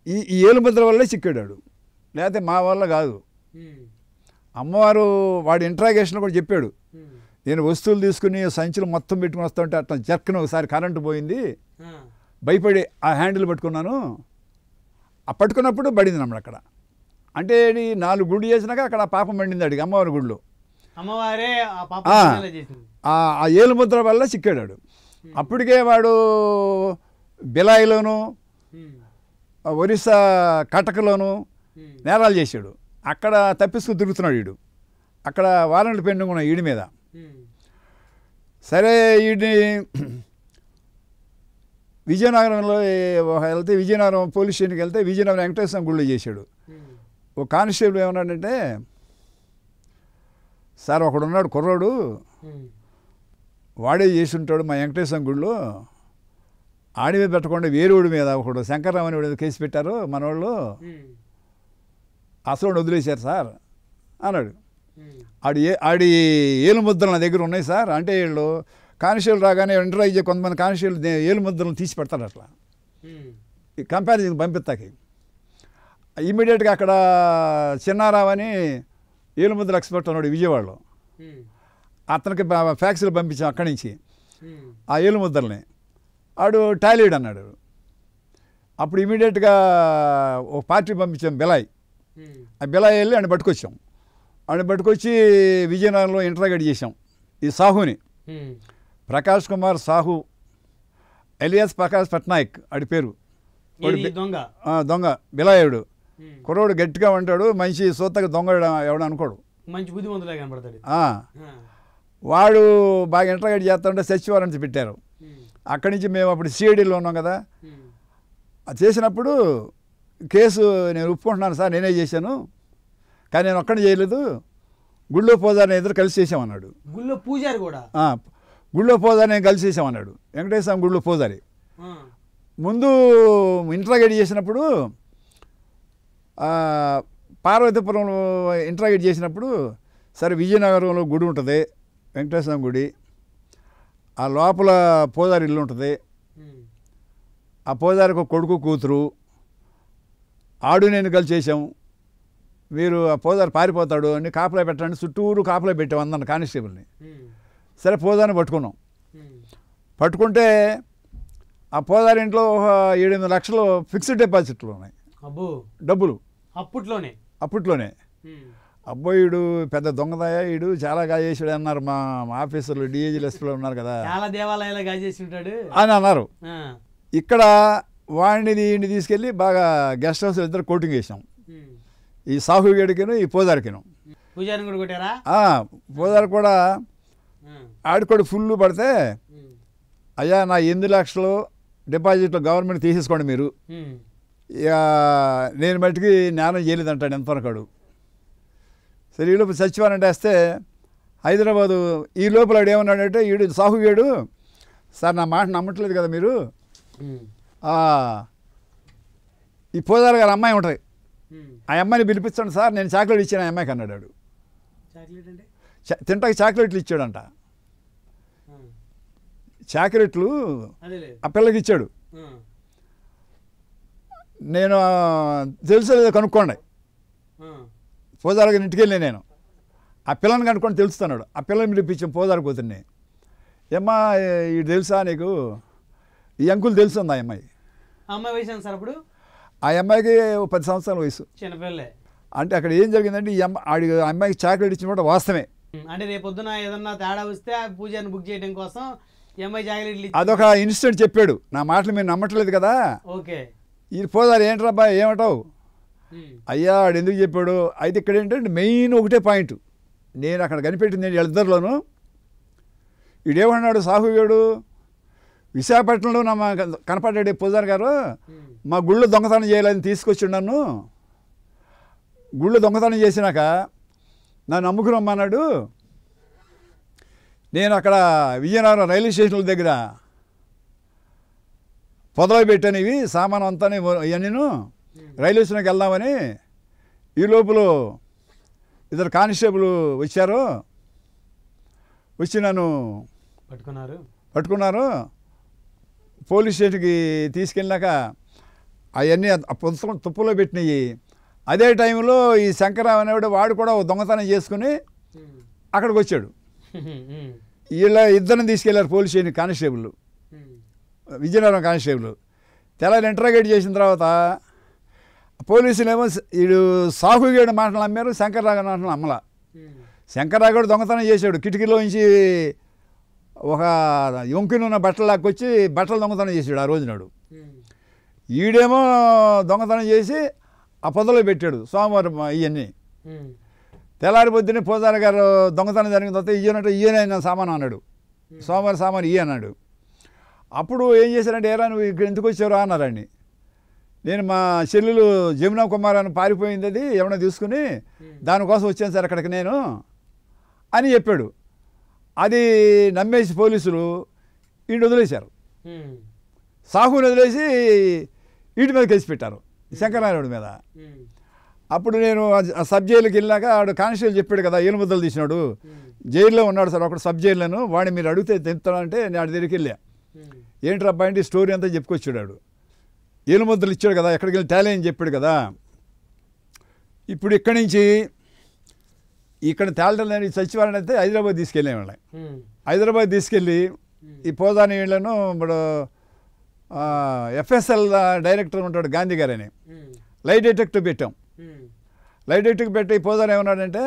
ఈ ఏలుముద్ర వల్లే చిక్కాడు, లేకపోతే మా వల్ల కాదు. అమ్మవారు వాడి ఇంట్రాగేషన్ కూడా చెప్పాడు, నేను వస్తువులు తీసుకుని సంచులు మొత్తం పెట్టుకుని వస్తుంటే అట్లా జర్కను ఒకసారి కరెంటు పోయింది, భయపడి ఆ హ్యాండిల్ పట్టుకున్నాను, ఆ పట్టుకున్నప్పుడు పడింది నమ్మడు అక్కడ. అంటే 4 గుళ్ళు చేసినాక అక్కడ పాపం పండింది అడిగి అమ్మవారి గుళ్ళు. ఆ ఏలుముద్ర వల్ల చిక్కాడు. అప్పటికే వాడు బిలాయిలోను ఒరిస్సా కటకలోను నేరాలు చేశాడు, అక్కడ తప్పిస్తూ తిరుగుతున్నాడు వీడు. అక్కడ వారెంట్ పెండింగ్ ఉన్నాయి వీడి మీద. సరే వీడిని విజయనగరంలో వెళ్తే, విజయనగరం పోలీస్ స్టేషన్కి వెళ్తే విజయనగరం వెంకటేశ్వర గుళ్ళు చేశాడు. ఓ కానిస్టేబుల్ ఏమన్నాడంటే, సార్ ఒకడున్నాడు కుర్రోడు, వాడే చేసి ఉంటాడు మా వెంకటేశ్వర గుళ్ళు, ఆడి మీద పెట్టకుండా వేరేవాడి మీద ఒకడు శంకర్రావు అని కేసు పెట్టారు మన వాళ్ళు, అసలు వదిలేశారు సార్ అన్నాడు. ఆడి ఏలుముద్రలు నా దగ్గర ఉన్నాయి సార్ అంటే, వీళ్ళు కానిస్టేబుల్ రాగానే ఇంటర్వ్యూ చేసే కొంతమంది కానిస్టేబుల్ ఏలుముద్రలను తీసి పెడతారు అట్లా ఈ కంపారిజన్ పంపిస్తాకి. ఇమీడియట్గా అక్కడ చిన్నారావు అని ఏలుముద్ర ఎక్స్పర్ట్ ఉన్నాడు విజయవాడలో, అతనికి ఫ్యాక్స్లు పంపించాం అక్కడి నుంచి ఆ ఏలుముద్రల్ని. ఆడు టాయిలెట్ అన్నాడు. అప్పుడు ఇమీడియట్గా ఒక పార్టీ పంపించాం బెలాయ్, ఆ బెలాయ్ వెళ్ళి ఆయన పట్టుకొచ్చాం. ఆయన పట్టుకొచ్చి విజయనగరంలో ఇంటరాగేట్ చేసాం ఈ సాహుని, ప్రకాష్ కుమార్ సాహు ఎలియాస్ ప్రకాష్ పట్నాయక్ ఆడి పేరు, దొంగ బిలాయుడు. కుర్రోడు గట్టిగా ఉంటాడు, మంచి సూతగా దొంగ ఎవడు అనుకోడు, మంచి బుద్ధిమంతులా కనబడతాడు. వాడు బాగా ఇంటరాగేట్ చేస్తుంటే సెర్చ్ వారెంట్స్ పెట్టారు. అక్కడి నుంచి మేము అప్పుడు సిఐడిలో ఉన్నాం కదా, చేసినప్పుడు కేసు నేను ఒప్పుకుంటున్నాను సార్ నేనే చేశాను, కానీ నేను ఒక్కడిని చేయలేదు, గుళ్ళో పోదారిని ఎదురు కలిసి చేసామన్నాడు. గుళ్ళో పూజారి కూడా గుళ్ళో పోదారి నేను కలిసి చేసామన్నాడు వెంకటేశ్వర గుళ్ళో పోదారి. ముందు ఇంటరాగేట్ చేసినప్పుడు పార్వతీపురంలో ఇంటరాగేట్ చేసినప్పుడు, సరే విజయనగరంలో గుడి ఉంటుంది వెంకటేశ్వర గుడి, ఆ లోపల పోదారి ఇల్లు ఉంటుంది, ఆ పోదారికి ఒక కొడుకు కూతురు, ఆడు నేను కలిసి చేసాం, మీరు ఆ పోదారి పారిపోతాడు అని కాపలా పెట్టండి, చుట్టూరు కాపలా పెట్టాం అందరిని కానిస్టేబుల్ని. సరే పోదారిని పట్టుకున్నాం. పట్టుకుంటే ఆ పోదారి ఇంట్లో 7-8 లక్షలు ఫిక్స్డ్ డిపాజిట్లు ఉన్నాయి డబ్బులు అప్పట్లోనే. అబ్బాయిడు పెద్ద దొంగదాయ, ఈడు చాలా గాజేసాడు అన్నారు మా ఆఫీసర్లు, డిఏజీలు ఎస్పీలో ఉన్నారు కదా, చాలా దేవాలయాలు గాజేసి ఉంటాడు అని అన్నారు. ఇక్కడ వాడిని తీసుకెళ్ళి బాగా గెస్ట్ హౌస్ ఇద్దరు కోటింగ్ వేసాం, ఈ సాహు గడికిను ఈ పోదారికిను. పోదారి కూడా ఆడికోడి ఫుల్ పడితే, అయ్యా నా 8 లక్షలు డిపాజిట్లు గవర్నమెంట్ తీసేసుకోండి మీరు, ఇక నేను మట్టికి జ్ఞానం చేయలేదంటాడు ఎంతవరకాడు. సరే ఈ లోపల సచివాలయం వేస్తే హైదరాబాదు, ఈ లోపల వాడు ఏమన్నాడంటే ఈడు సాహుగాడు, సార్ నా మాట నమ్మట్లేదు కదా మీరు, ఈ పోదారి గారు అమ్మాయి ఉంటుంది ఆ అమ్మాయిని పిలిపించండి సార్, నేను చాక్లెట్ ఇచ్చాను ఆ అమ్మాయికి అన్నాడు వాడు. చాక్లెట్ అంటే తింటాకి చాక్లెట్లు ఇచ్చాడంట. చాక్లెట్లు ఆ పిల్లకి ఇచ్చాడు. నేను తెలుసో లేదో కనుక్కోండి, పోదారు గారి ఇంటికి వెళ్ళి నేను ఆ పిల్లని కనుక్కొని తెలుస్తున్నాడు. ఆ పిల్లని పిలిపించాం పోదారు కూతుర్ని. ఏమ్మా ఇది తెలుసా నీకు, ఈ అంకుల్ తెలుసుంది ఆ అమ్మాయి. అమ్మాయి వయసు ఎంత సార్ అప్పుడు? ఆ అమ్మాయికి 10 సంవత్సరాల వయసు. చిన్నపిల్లే. అంటే అక్కడ ఏం జరిగిందంటే ఈ అమ్మాయికి చాక్లెట్ ఇచ్చిన కూడా వాస్తవమే. అంటే రేపొద్దున ఏదన్నా తేడా వస్తే పూజారిని బుక్ చేయడం కోసం ఈ అమ్మాయి చాక్లెట్లు అదొక ఇన్సిడెంట్ చెప్పాడు. నా మాటలు మీరు నమ్మట్లేదు కదా. ఓకే. ఇది పోదారు ఏంట్రా ఏమంటావు? అయ్యా ఆడు ఎందుకు చెప్పాడు? అయితే ఇక్కడ ఏంటంటే మెయిన్ ఒకటే పాయింట్ నేను అక్కడ కనిపెట్టింది వీళ్ళిద్దరిలోనూ. ఈడేమన్నాడు సాహుగాడు, విశాఖపట్నంలో నా కనపడ్డాడు పూజారి గారు, మా గుళ్ళు దొంగతనం చేయాలని తీసుకొచ్చి నన్ను. గుళ్ళు దొంగతనం చేసినాక నన్ను నమ్ముకుని రమ్మన్నాడు. నేను అక్కడ విజయనగరం రైల్వే స్టేషన్ల దగ్గర పొదలో పెట్టాను ఇవి సామాను అంతా ఇవన్నీను, రైల్వే స్టేషన్కి వెళ్దామని. ఈ లోపల ఇద్దరు కానిస్టేబుల్ వచ్చారు, వచ్చి నన్ను పట్టుకున్నారు. పోలీస్ స్టేషన్కి తీసుకెళ్ళినాక అవన్నీ పుస్తకం తుప్పులో పెట్టినాయి. అదే టైంలో ఈ శంకరరావు అనేవాడు వాడు కూడా దొంగతనం చేసుకుని అక్కడికి వచ్చాడు. వీళ్ళ ఇద్దరిని తీసుకెళ్లారు police station constable, Vizianagaram constable. తెల్లారి ఇంటరాగేట్ చేసిన తర్వాత పోలీసులేమో వీడు సాహుగేడు మాటలు నమ్మారు, శంకర్రావు మాటలు నమ్మల. శంకర్రావు కూడా దొంగతనం చేశాడు, కిటికీలోంచి ఒక వంకినున్న బట్టలు లాక్కొచ్చి బట్టలు దొంగతనం చేశాడు ఆ రోజు నాడు. ఈడేమో దొంగతనం చేసి ఆ పొదలో పెట్టాడు సోమవారం ఇవన్నీ. తెల్లారి పొద్దున్నే పూజారి గారు దొంగతనం జరిగిన తర్వాత ఈయన సామాను అన్నాడు, సోమవారం సామాను ఇయ్య అన్నాడు. అప్పుడు ఏం చేశారంటే ఏరా నువ్వు ఇక్కడ ఎందుకు వచ్చారా అన్నారండి. నేను మా చెల్లెలు జమునా కుమార్ అని పారిపోయింది, అది ఏమన్నా తీసుకుని దానికోసం వచ్చాను సార్ అక్కడికి నేను అని చెప్పాడు. అది నమ్మేసి పోలీసులు ఈయన వదిలేశారు, సాహుని వదిలేసి వీటి మీద కేసు పెట్టారు, శంకరనారాయణ మీద. అప్పుడు నేను సబ్ జైలుకి వెళ్ళాక ఆడు కానిస్టేబుల్ చెప్పాడు కదా ఏలు ముద్దలు తీసినాడు, జైల్లో ఉన్నాడు సార్ ఒకడు సబ్ జైల్లోను, వాడిని మీరు అడిగితే తింటానంటే నేను ఆడి దగ్గరికి వెళ్ళా. ఏంటి అబ్బాయి అంటే స్టోరీ అంతా చెప్పుకొచ్చాడు. ఏలు ముద్దలు ఇచ్చాడు కదా, ఎక్కడికి వెళ్ళి టాలీ అని చెప్పాడు కదా. ఇప్పుడు ఇక్కడి నుంచి ఇక్కడ తేలటం లేని సచివాలయం అయితే హైదరాబాద్ తీసుకెళ్ళే వాళ్ళని. హైదరాబాద్ తీసుకెళ్ళి ఈ పోదాని వీళ్ళను ఇప్పుడు FSL డైరెక్టర్ ఉంటాడు గాంధీ గారు అని లైట్ డిటెక్టివ్ పెట్టాం. లైట్ డిటెక్టివ్ పెట్టి పోదాని ఏమన్నాడంటే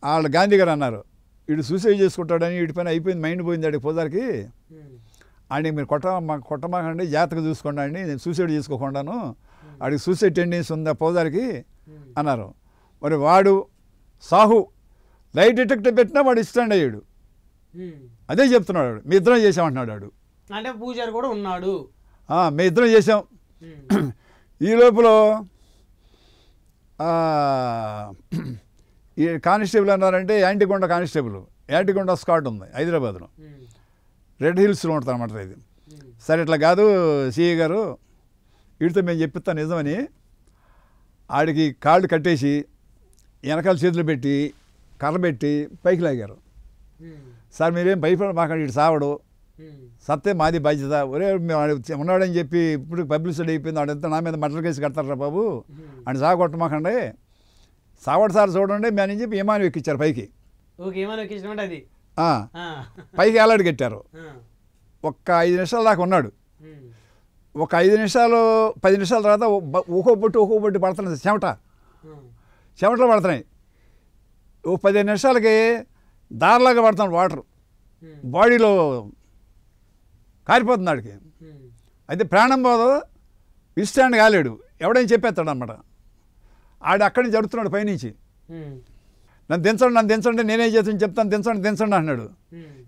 వాళ్ళు గాంధీ గారు అన్నారు వీడు సూసైడ్ చేసుకుంటాడని, వీడి పైన అయిపోయింది, మైండ్ పోయింది ఆడికి పోదారికి, ఆడికి మీరు కొట్టమాకండి, జాగ్రత్తగా చూసుకోండి అండి, నేను సూసైడ్ చేసుకోకుండాను, ఆడికి సూసైడ్ టెండెన్సీ ఉందా పోదారికి అన్నారు. మరి వాడు సాహు లైట్ డిటెక్టివ్ పెట్టినా వాడు ఇష్టండి అయ్యాడు. అదే చెప్తున్నాడు, మీ ఇద్దరం చేసామంటున్నాడు వాడు. అంటే పూజారి కూడా ఉన్నాడు, మీ ఇద్దరం చేసాం. ఈ లోపల ఈ కానిస్టేబుల్ అన్నారంటే యాంటికొండ కానిస్టేబుల్, యాంటికొండ స్కాట్ ఉంది హైదరాబాద్లో, రెడ్ హిల్స్లో ఉంటుంది అన్నమాట ఇది. సరే ఇట్లా కాదు సిఐ గారు, వీడితో మేము చెప్పిస్తాను నిజమని ఆడికి కాళ్ళు కట్టేసి వెనకాల చేతులు పెట్టి కర్ర పెట్టి పైకి లాగారు. సార్ మీరేం భయపడ ఇటు సావడు, సత్తే మాది బాధ్యత, ఒరే ఉన్నాడని చెప్పి ఇప్పుడు పబ్లిసిటీ అయిపోయింది, వాడంతా నా మీద మర్డర్ కేసు కడతారా బాబు అని సాగొట్టమాకండి, సావడు సార్ చూడండి అని చెప్పి విమానం ఎక్కించారు పైకి. పైకి ఏలాడి కట్టారు. ఒక్క 5 నిమిషాల దాకా ఉన్నాడు. ఒక 5 నిమిషాలు 10 నిమిషాల తర్వాత ఒక్కో బొట్టు పడుతున్నాయి, చెమటలు పడుతున్నాయి. ఓ 15 నిమిషాలకి దారిలాగా పడుతున్నాడు వాటర్, బాడీలో కారిపోతుంది ఆడికి. అయితే ప్రాణం పోదు, విస్టాండ్ కాలేడు, ఎవడైనా చెప్పేస్తాడు అనమాట. ఆడు అక్కడి నుంచి జరుగుతున్నాడు పైనుంచి, నన్ను దించండి నేనేం చేస్తాను చెప్తాను, దించండి అన్నాడు.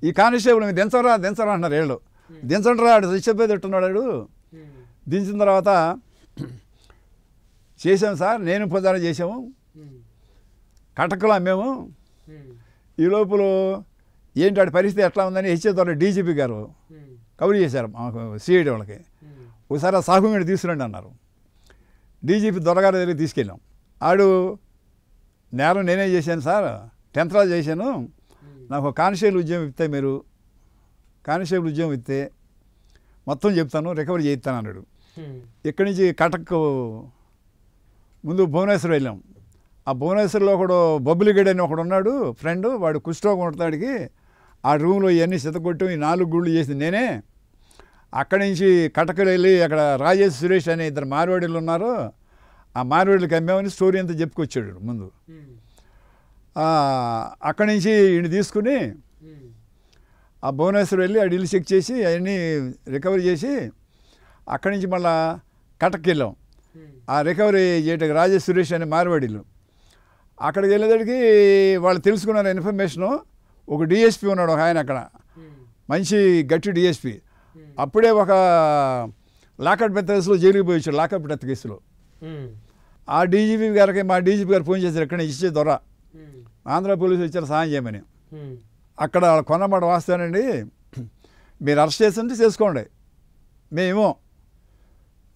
ఈ కానిస్టేబుల్ దించరా అన్నారు వీళ్ళు. దించండి ఆడు శిక్షపోయి తిట్టున్నాడు ఆడు. దించిన తర్వాత చేసాము సార్, నేను ప్రచారం చేసాము, కటకలో అమ్మాము. ఈ లోపల ఏంటి ఆడి పరిస్థితి ఎట్లా ఉందని హెచ్ఏ డీజీపీ గారు కవర్ చేశారు మాకు సిఐడి వాళ్ళకి. ఒకసారి ఆ సాహు మీద తీసుకురండి అన్నారు. డీజీపీ దొరగారి దగ్గరికి తీసుకెళ్ళాం. ఆడు నేరం నేనే చేశాను సార్, 10th క్లాస్ చేశాను, నాకు కానిస్టేబుల్ ఉద్యోగం ఇస్తే మీరు కానిస్టేబుల్ ఉద్యోగం ఇస్తే మొత్తం చెప్తాను, రికవరీ చేయిస్తాను అన్నాడు. ఇక్కడి నుంచి కటక్ ముందు భువనేశ్వర్ వెళ్ళాం. ఆ భువనేశ్వర్లో ఒకడు బొబ్బులిగడ్ అని ఒకడు ఉన్నాడు ఫ్రెండ్, వాడు కుష్ఠరోగం ఉంటాడికి. ఆ రూమ్లో ఇవన్నీ సితకొట్టు ఈ 4 గుళ్ళు చేసింది నేనే. అక్కడి నుంచి కటకలు వెళ్ళి అక్కడ రాజేష్ సురేష్ అనే 2 మార్వాడీలు ఉన్నారు, ఆ మార్వాడీలకు అమ్మామని స్టోరీ అంతా చెప్పుకొచ్చాడు ముందు. అక్కడి నుంచి ఈయన తీసుకుని ఆ భువనేశ్వర్ వెళ్ళి ఆ ఇల్లు చెక్ చేసి అవన్నీ రికవరీ చేసి అక్కడి నుంచి మళ్ళా కటక్కి వెళ్ళాం. ఆ రికవరీ చేయటం రాజేష్ సురేష్ అనే మార్వాడీలు. అక్కడికి వెళ్ళేసరికి వాళ్ళు తెలుసుకున్న ఇన్ఫర్మేషను, ఒక డిఎస్పీ ఉన్నాడు ఒక ఆయన అక్కడ, మంచి గట్టి డిఎస్పీ. అప్పుడే ఒక లాకప్ డెత్ కేసులో జైలుకి పోయి వచ్చాడు, లాకప్ డెత్ కేసులో. ఆ డీజీపీ గారికి మా డీజీపీ గారు ఫోన్ చేశారు, ఎక్కడ ఇచ్చే దొర ఆంధ్ర పోలీసులు ఇచ్చారు సహాయం చేయమని. అక్కడ కొన్నమాట వాస్తానండి, మీరు అరెస్ట్ చేస్తుంటే చేసుకోండి, మేము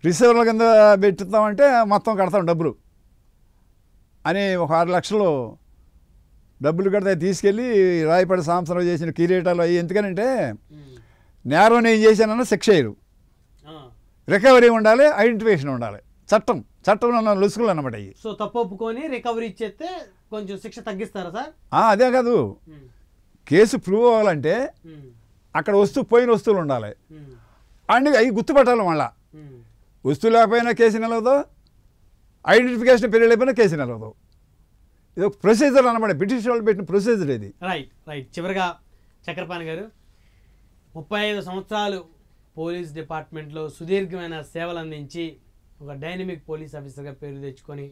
రిసీవర్ల కింద పెట్టుతామంటే మొత్తం కడతాం డబ్బులు అని ఒక 6 లక్షలు డబ్బులు కడితే తీసుకెళ్ళి రాయపడి సాంసరావు చేసిన కిరీటాలు అవి. ఎందుకనంటే నేరం నేను చేశానన్న శిక్ష అయ్యారు, రికవరీ ఉండాలి, ఐడెంటిఫికేషన్ ఉండాలి, చట్టం అన్న లొసుకులు అన్నమాట అవి. సో తప్పు ఒప్పుకొని రికవరీ ఇచ్చేస్తే కొంచెం శిక్ష తగ్గిస్తారా సార్? అదే కాదు, కేసు ప్రూవ్ అవ్వాలంటే అక్కడ పోయిన వస్తువులు ఉండాలి అండ్ అవి గుర్తుపట్టాలి. మళ్ళా వస్తువు లేకపోయినా కేసు నిలవదు, ఐడెంటిఫికేషన్ పీరియడ్ అయిపోయినా కేసు నిలవదు. ఇది ఒక ప్రొసీజర్ అన్నమాట, బ్రిటిష్ వాళ్ళు పెట్టిన ప్రొసీజర్ ఇది. రైట్. చివరిగా చక్రపాణి గారు, 35 సంవత్సరాలు పోలీస్ డిపార్ట్మెంట్లో సుదీర్ఘమైన సేవలు అందించి ఒక డైనమిక్ పోలీస్ ఆఫీసర్గా పేరు తెచ్చుకొని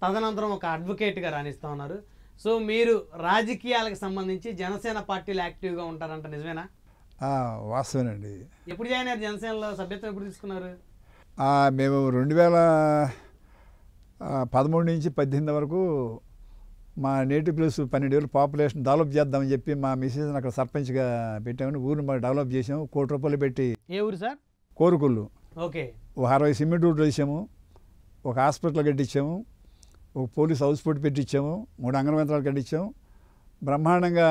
తదనంతరం ఒక అడ్వకేట్గా రాణిస్తూ ఉన్నారు. సో మీరు రాజకీయాలకు సంబంధించి జనసేన పార్టీలో యాక్టివ్గా ఉంటారంట, నిజమేనా? వాస్తవేనండి. ఎప్పుడు జాయిన్ అయ్యారు జనసేనలో? సభ్యత్వం ఎప్పుడు తీసుకున్నారు? మేము 2013 నుంచి 18 వరకు మా నేటివ్ ప్లేస్ 12,000 పాపులేషన్ డెవలప్ చేద్దామని చెప్పి మా మిసెస్ని అక్కడ సర్పంచ్గా పెట్టామని ఊరిని మాకు డెవలప్ చేసాము. 1 కోటి రూపాయలు పెట్టి. ఏ ఊరు సార్? కోరుకుళ్ళు. ఓకే. ఒక 60 సిమెంట్ రోడ్లు వేసాము, ఒక హాస్పిటల్ కట్టించాము, ఒక పోలీస్ హౌస్ పోర్ట్ పెట్టించాము, 3 అంగన్వాడీలు కట్టించాము, బ్రహ్మాండంగా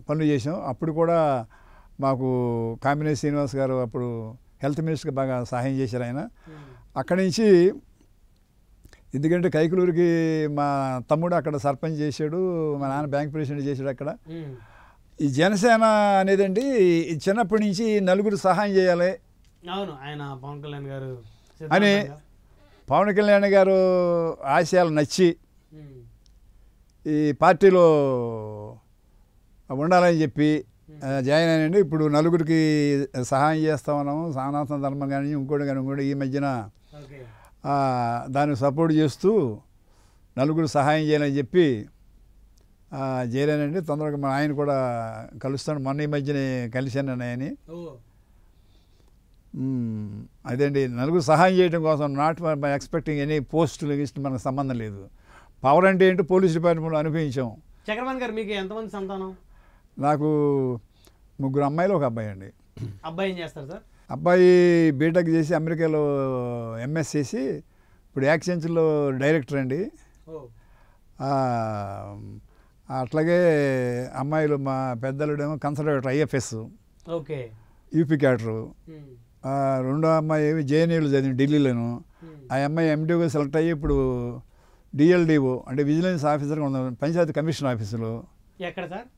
పనులు చేసాం. అప్పుడు కూడా మాకు కామినేని శ్రీనివాస్ గారు అప్పుడు హెల్త్ మినిస్టర్గా బాగా సహాయం చేశారు ఆయన. అక్కడి నుంచి ఎందుకంటే కైకులూరికి మా తమ్ముడు అక్కడ సర్పంచ్ చేశాడు, మా నాన్న బ్యాంక్ ప్రెసిడెంట్ చేశాడు అక్కడ. ఈ జనసేన అనేదండి చిన్నప్పటి నుంచి నలుగురు సహాయం చేయాలి ఆయన పవన్ కళ్యాణ్ గారు అని పవన్ కళ్యాణ్ గారు ఆశయాలు నచ్చి ఈ పార్టీలో ఉండాలని చెప్పి జాయిన్ అయ్యండి. ఇప్పుడు నలుగురికి సహాయం చేస్తా ఉన్నాము, సనాతన ధర్మం కానీ ఇంకోటి ఈ మధ్యన దానికి సపోర్ట్ చేస్తూ నలుగురు సహాయం చేయాలని చెప్పి చేయలేనండి. తొందరగా మా ఆయన కూడా కలుస్తాను, మొన్న ఈ మధ్యనే కలిశాను ఆయన్ని. అదేండి, నలుగురు సహాయం చేయడం కోసం, నాట్ ఎక్స్పెక్టింగ్ ఎనీ పోస్టులు ఇష్టం, మనకు సంబంధం లేదు. పవర్ అంటే ఏంటో పోలీస్ డిపార్ట్మెంట్లో అనుభవించాం. చక్రపాణి గారు, మీకు ఎంతమంది సంతానం? నాకు 3 అమ్మాయిలు, 1 అబ్బాయి అండి. అబ్బాయి ఏం చేస్తారు సార్? అబ్బాయి బీటెక్ చేసి అమెరికాలో ఎంఎస్ చేసి ఇప్పుడు యాక్సెంచర్లో డైరెక్టర్ అండి. అట్లాగే అమ్మాయిలు మా పెద్దలుడేమో కన్సల్టేటర్ ఐఎఫ్ఎస్, ఓకే, యూపీ క్యాడరు. రెండో అమ్మాయి జేఎన్యూలో చదివింది ఢిల్లీలోను. ఆ అమ్మాయి ఎండిఓగా సెలెక్ట్ అయ్యి ఇప్పుడు డిఎల్డిఓ అంటే విజిలెన్స్ ఆఫీసర్గా ఉంది పంచాయతీ కమిషన్ ఆఫీసులో. ఎక్కడ సార్?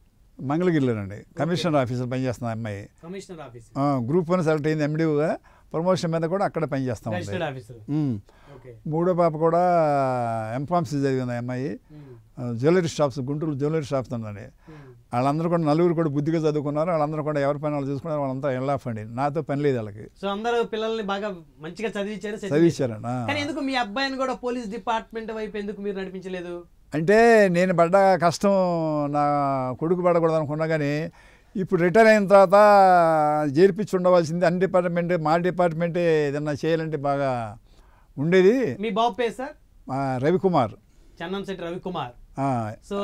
మంగళగిరిలోనండి. కమిషనర్ ఆఫీసర్ పనిచేస్తుంది అమ్మాయి. కమిషనర్ ఆఫీస్ గ్రూప్ 1 సెలెక్ట్ అయింది ఎండిఓగా. ప్రమోషన్ మీద కూడా అక్కడ పనిచేస్తాం. మూడో పాప కూడా ఎంఫార్మసీ చదివింది అమ్మాయి. Jewellery shops, Guntur jewellery shops ఉందండి. వాళ్ళందరూ కూడా నలుగురు కూడా బుద్ధిగా చదువుకున్నారు. వాళ్ళందరూ కూడా ఎవరి పని వాళ్ళు చూసుకున్నారు. వాళ్ళంతా ఎల్లాఫ్ అండి, నాతో పని లేదు వాళ్ళకి. సో అందరూ పిల్లల్ని బాగా మంచిగా చదివించారండి. కానీ ఎందుకు మీ అబ్బాయిని కూడా పోలీస్ డిపార్ట్మెంట్ వైపు ఎందుకు మీరు నడిపించలేదు? అంటే నేను పడ్డ కష్టం నా కొడుకు పడకూడదు అనుకున్నా, కానీ ఇప్పుడు రిటైర్ అయిన తర్వాత చేర్పించి ఉండవలసింది. అన్ని డిపార్ట్మెంట్, మా డిపార్ట్మెంటే ఏదన్నా చేయాలంటే బాగా ఉండేది. మీ బాబు పేరు సార్? రవికుమార్, చన్నంశెట్టి రవికుమార్. సో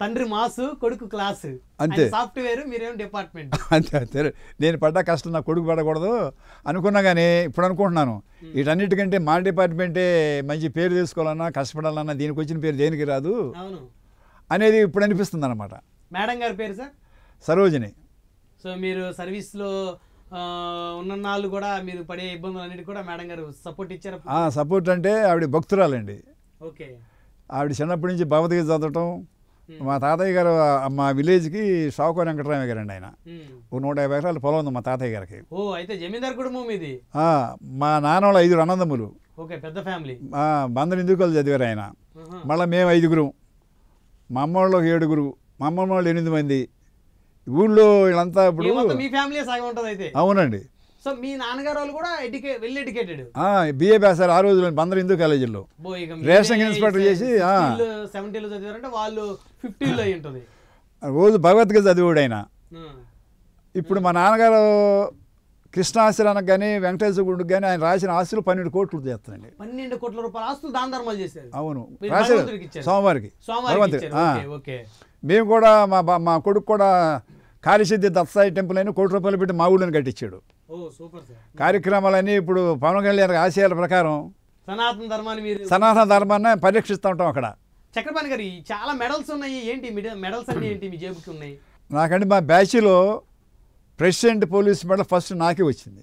తండ్రి మాసు, కొడుకు క్లాసు. అంతే. సాఫ్ట్వేర్, మీరేం డిపార్ట్మెంట్. అంతే అంతే. నేను పడ్డ కష్టం నా కొడుకు పడకూడదు అనుకున్నా, కానీ ఇప్పుడు అనుకుంటున్నాను వీటన్నిటికంటే మా డిపార్ట్మెంటే మంచి పేరు తీసుకోవాలన్నా, కష్టపడాలన్నా దీనికి వచ్చిన పేరు దేనికి రాదు అవును అనేది ఇప్పుడు అనిపిస్తుంది అనమాట. మేడం గారి పేరు సార్? సరోజిని. సో మీరు సర్వీస్లో ఉన్నన్నాళ్ళు కూడా మీరు పడే ఇబ్బందులన్నిటి కూడా మేడం గారు సపోర్ట్ ఇచ్చారు? సపోర్ట్ అంటే ఆవిడ భక్తురాలండి. ఓకే. ఆవిడ చిన్నప్పటి నుంచి భగవద్గీత చదవటం. మా తాతయ్య గారు మా విలేజ్కి షావుకో వెంకటరామయ్య గారు అండి. ఆయన 150 ఎకరాల పొలం ఉంది మా తాతయ్య గారికి. ఓ, అయితే జమీందార్ కుటుంబం ఇది. మా నాన్న వాళ్ళు 5 అన్నదమ్ములు. ఓకే, పెద్ద ఫ్యామిలీ. బందరు ఇందుకలు చదివారు ఆయన. మళ్ళీ మేము 5గురు, మా అమ్మ వాళ్ళు 7గురు, మా అమ్మమ్మ వాళ్ళు 8 మంది. ఊళ్ళో వీళ్ళంతా ఇప్పుడు మీ ఫ్యామిలీ సగం ఉంటుంది అయితే. అవునండి. సో మీ నాన్నగారు వాళ్ళు కూడా వెల్ ఎడ్యుకేటెడ్. బిఏ పాసారు ఆ రోజుల్లో బందరు హిందూ కాలేజీలో. రేషన్ ఇన్స్పెక్టర్ చేసి 70లో చదివారంటే వాళ్ళు 50లో అయి ఉంటుంది. రోజు భగవద్గీత చదివాడు ఆయన. ఇప్పుడు మా నాన్నగారు కృష్ణాశ్రానికి కానీ వెంకటేశ్వర గుడికి కానీ ఆయన రాసిన ఆస్తులు 12 కోట్లు చేస్తానండి. 12 కోట్ల రూపాయల ఆస్తులు దాన ధర్మాలు చేశారు. అవును, రాశారు సోమవారికి. ఓకే. మేము కూడా మా కొడుకు కూడా కాళీసిద్ధి దత్తాయి టెంపుల్ అని 1 కోటి రూపాయలు పెట్టి మా ఊళ్ళని కట్టించాడు. కార్యక్రమాలన్నీ ఇప్పుడు పవన్ కళ్యాణ్ ఆశయాల ప్రకారం సనాతన ధర్మాన్ని పరిరక్షిస్తూ ఉంటాం అక్కడ. చక్రపాణి గారు చాలా మెడల్స్ ఉన్నాయి, ఏంటి మెడల్స్ అన్ని ఏంటి మీ జేబుకి ఉన్నాయి? నాకంటే మా బ్యాచ్లో ప్రెసిడెంట్ పోలీస్ మెడల్ ఫస్ట్ నాకే వచ్చింది.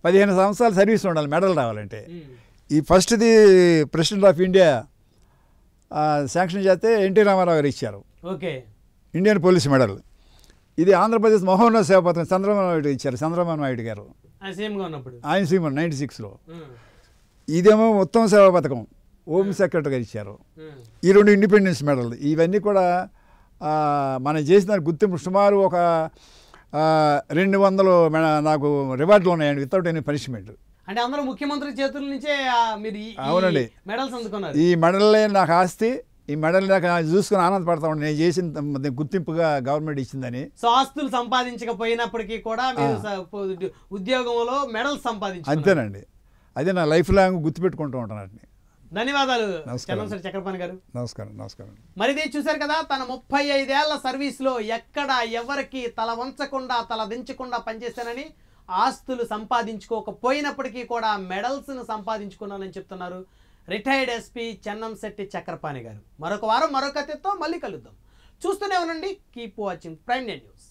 15 సంవత్సరాలు సర్వీస్ ఉండాలి మెడల్ రావాలంటే. ఈ ఫస్ట్ది ప్రెసిడెంట్ ఆఫ్ ఇండియా శాంక్షన్ చేస్తే ఎన్టీ రామారావు గారు ఇచ్చారు. Okay, Indian police medal. ఇది ఆంధ్రప్రదేశ్ మహోన్నత సేవ పథకం చంద్రబాబు నాయుడు ఇచ్చారు. చంద్రబాబు నాయుడు గారు ఆయన సీఎం 96లో. ఇదేమో ఉత్తమ సేవా పథకం హోమ్ సెక్రటరీ గారు ఇచ్చారు. ఈ 2 ఇండిపెండెన్స్ మెడల్. ఇవన్నీ కూడా మనం చేసిన గుర్తింపు. సుమారు ఒక 200 నాకు రివార్డులు ఉన్నాయండి వితౌట్ ఎనీ పనిష్మెంట్. అంటే అందరూ ముఖ్యమంత్రి చేతుల నుంచే మీరు అవునండి మెడల్స్ అందుకున్నారు. ఈ మెడల్లే నాకు ఆస్తి. ఈ మెడల్ నాకు చూసుకుని ఆనందపడతా ఉండి నేను చేసిన గుర్తింపుగా గవర్నమెంట్ ఇచ్చిందని. సో ఆస్తులు సంపాదించకపోయినప్పటికీ కూడా మీరు ఉద్యోగంలో మెడల్స్ సంపాదించారు. అంతేనండి. అదే నా లైఫ్ లాంగ్ గుర్తుపెట్టుకుంటూ ఉంటాను. ధన్యవాదాలు చక్రపాణి గారు. నమస్కారం. నమస్కారం. మరిది చూశారు కదా, తన 35 ఏళ్ల సర్వీస్లో ఎక్కడ ఎవరికి తల వంచకుండా తల దించకుండా పనిచేశానని, ఆస్తులు సంపాదించుకోకపోయినప్పటికీ కూడా మెడల్స్ను సంపాదించుకున్నానని చెప్తున్నారు రిటైర్డ్ ఎస్పీ చెన్నంశెట్టి చక్రపాణి గారు. మరొక వారం మరొక అతిథితో మళ్ళీ కలుద్దాం. చూస్తూనే ఉండండి. Keep watching prime news.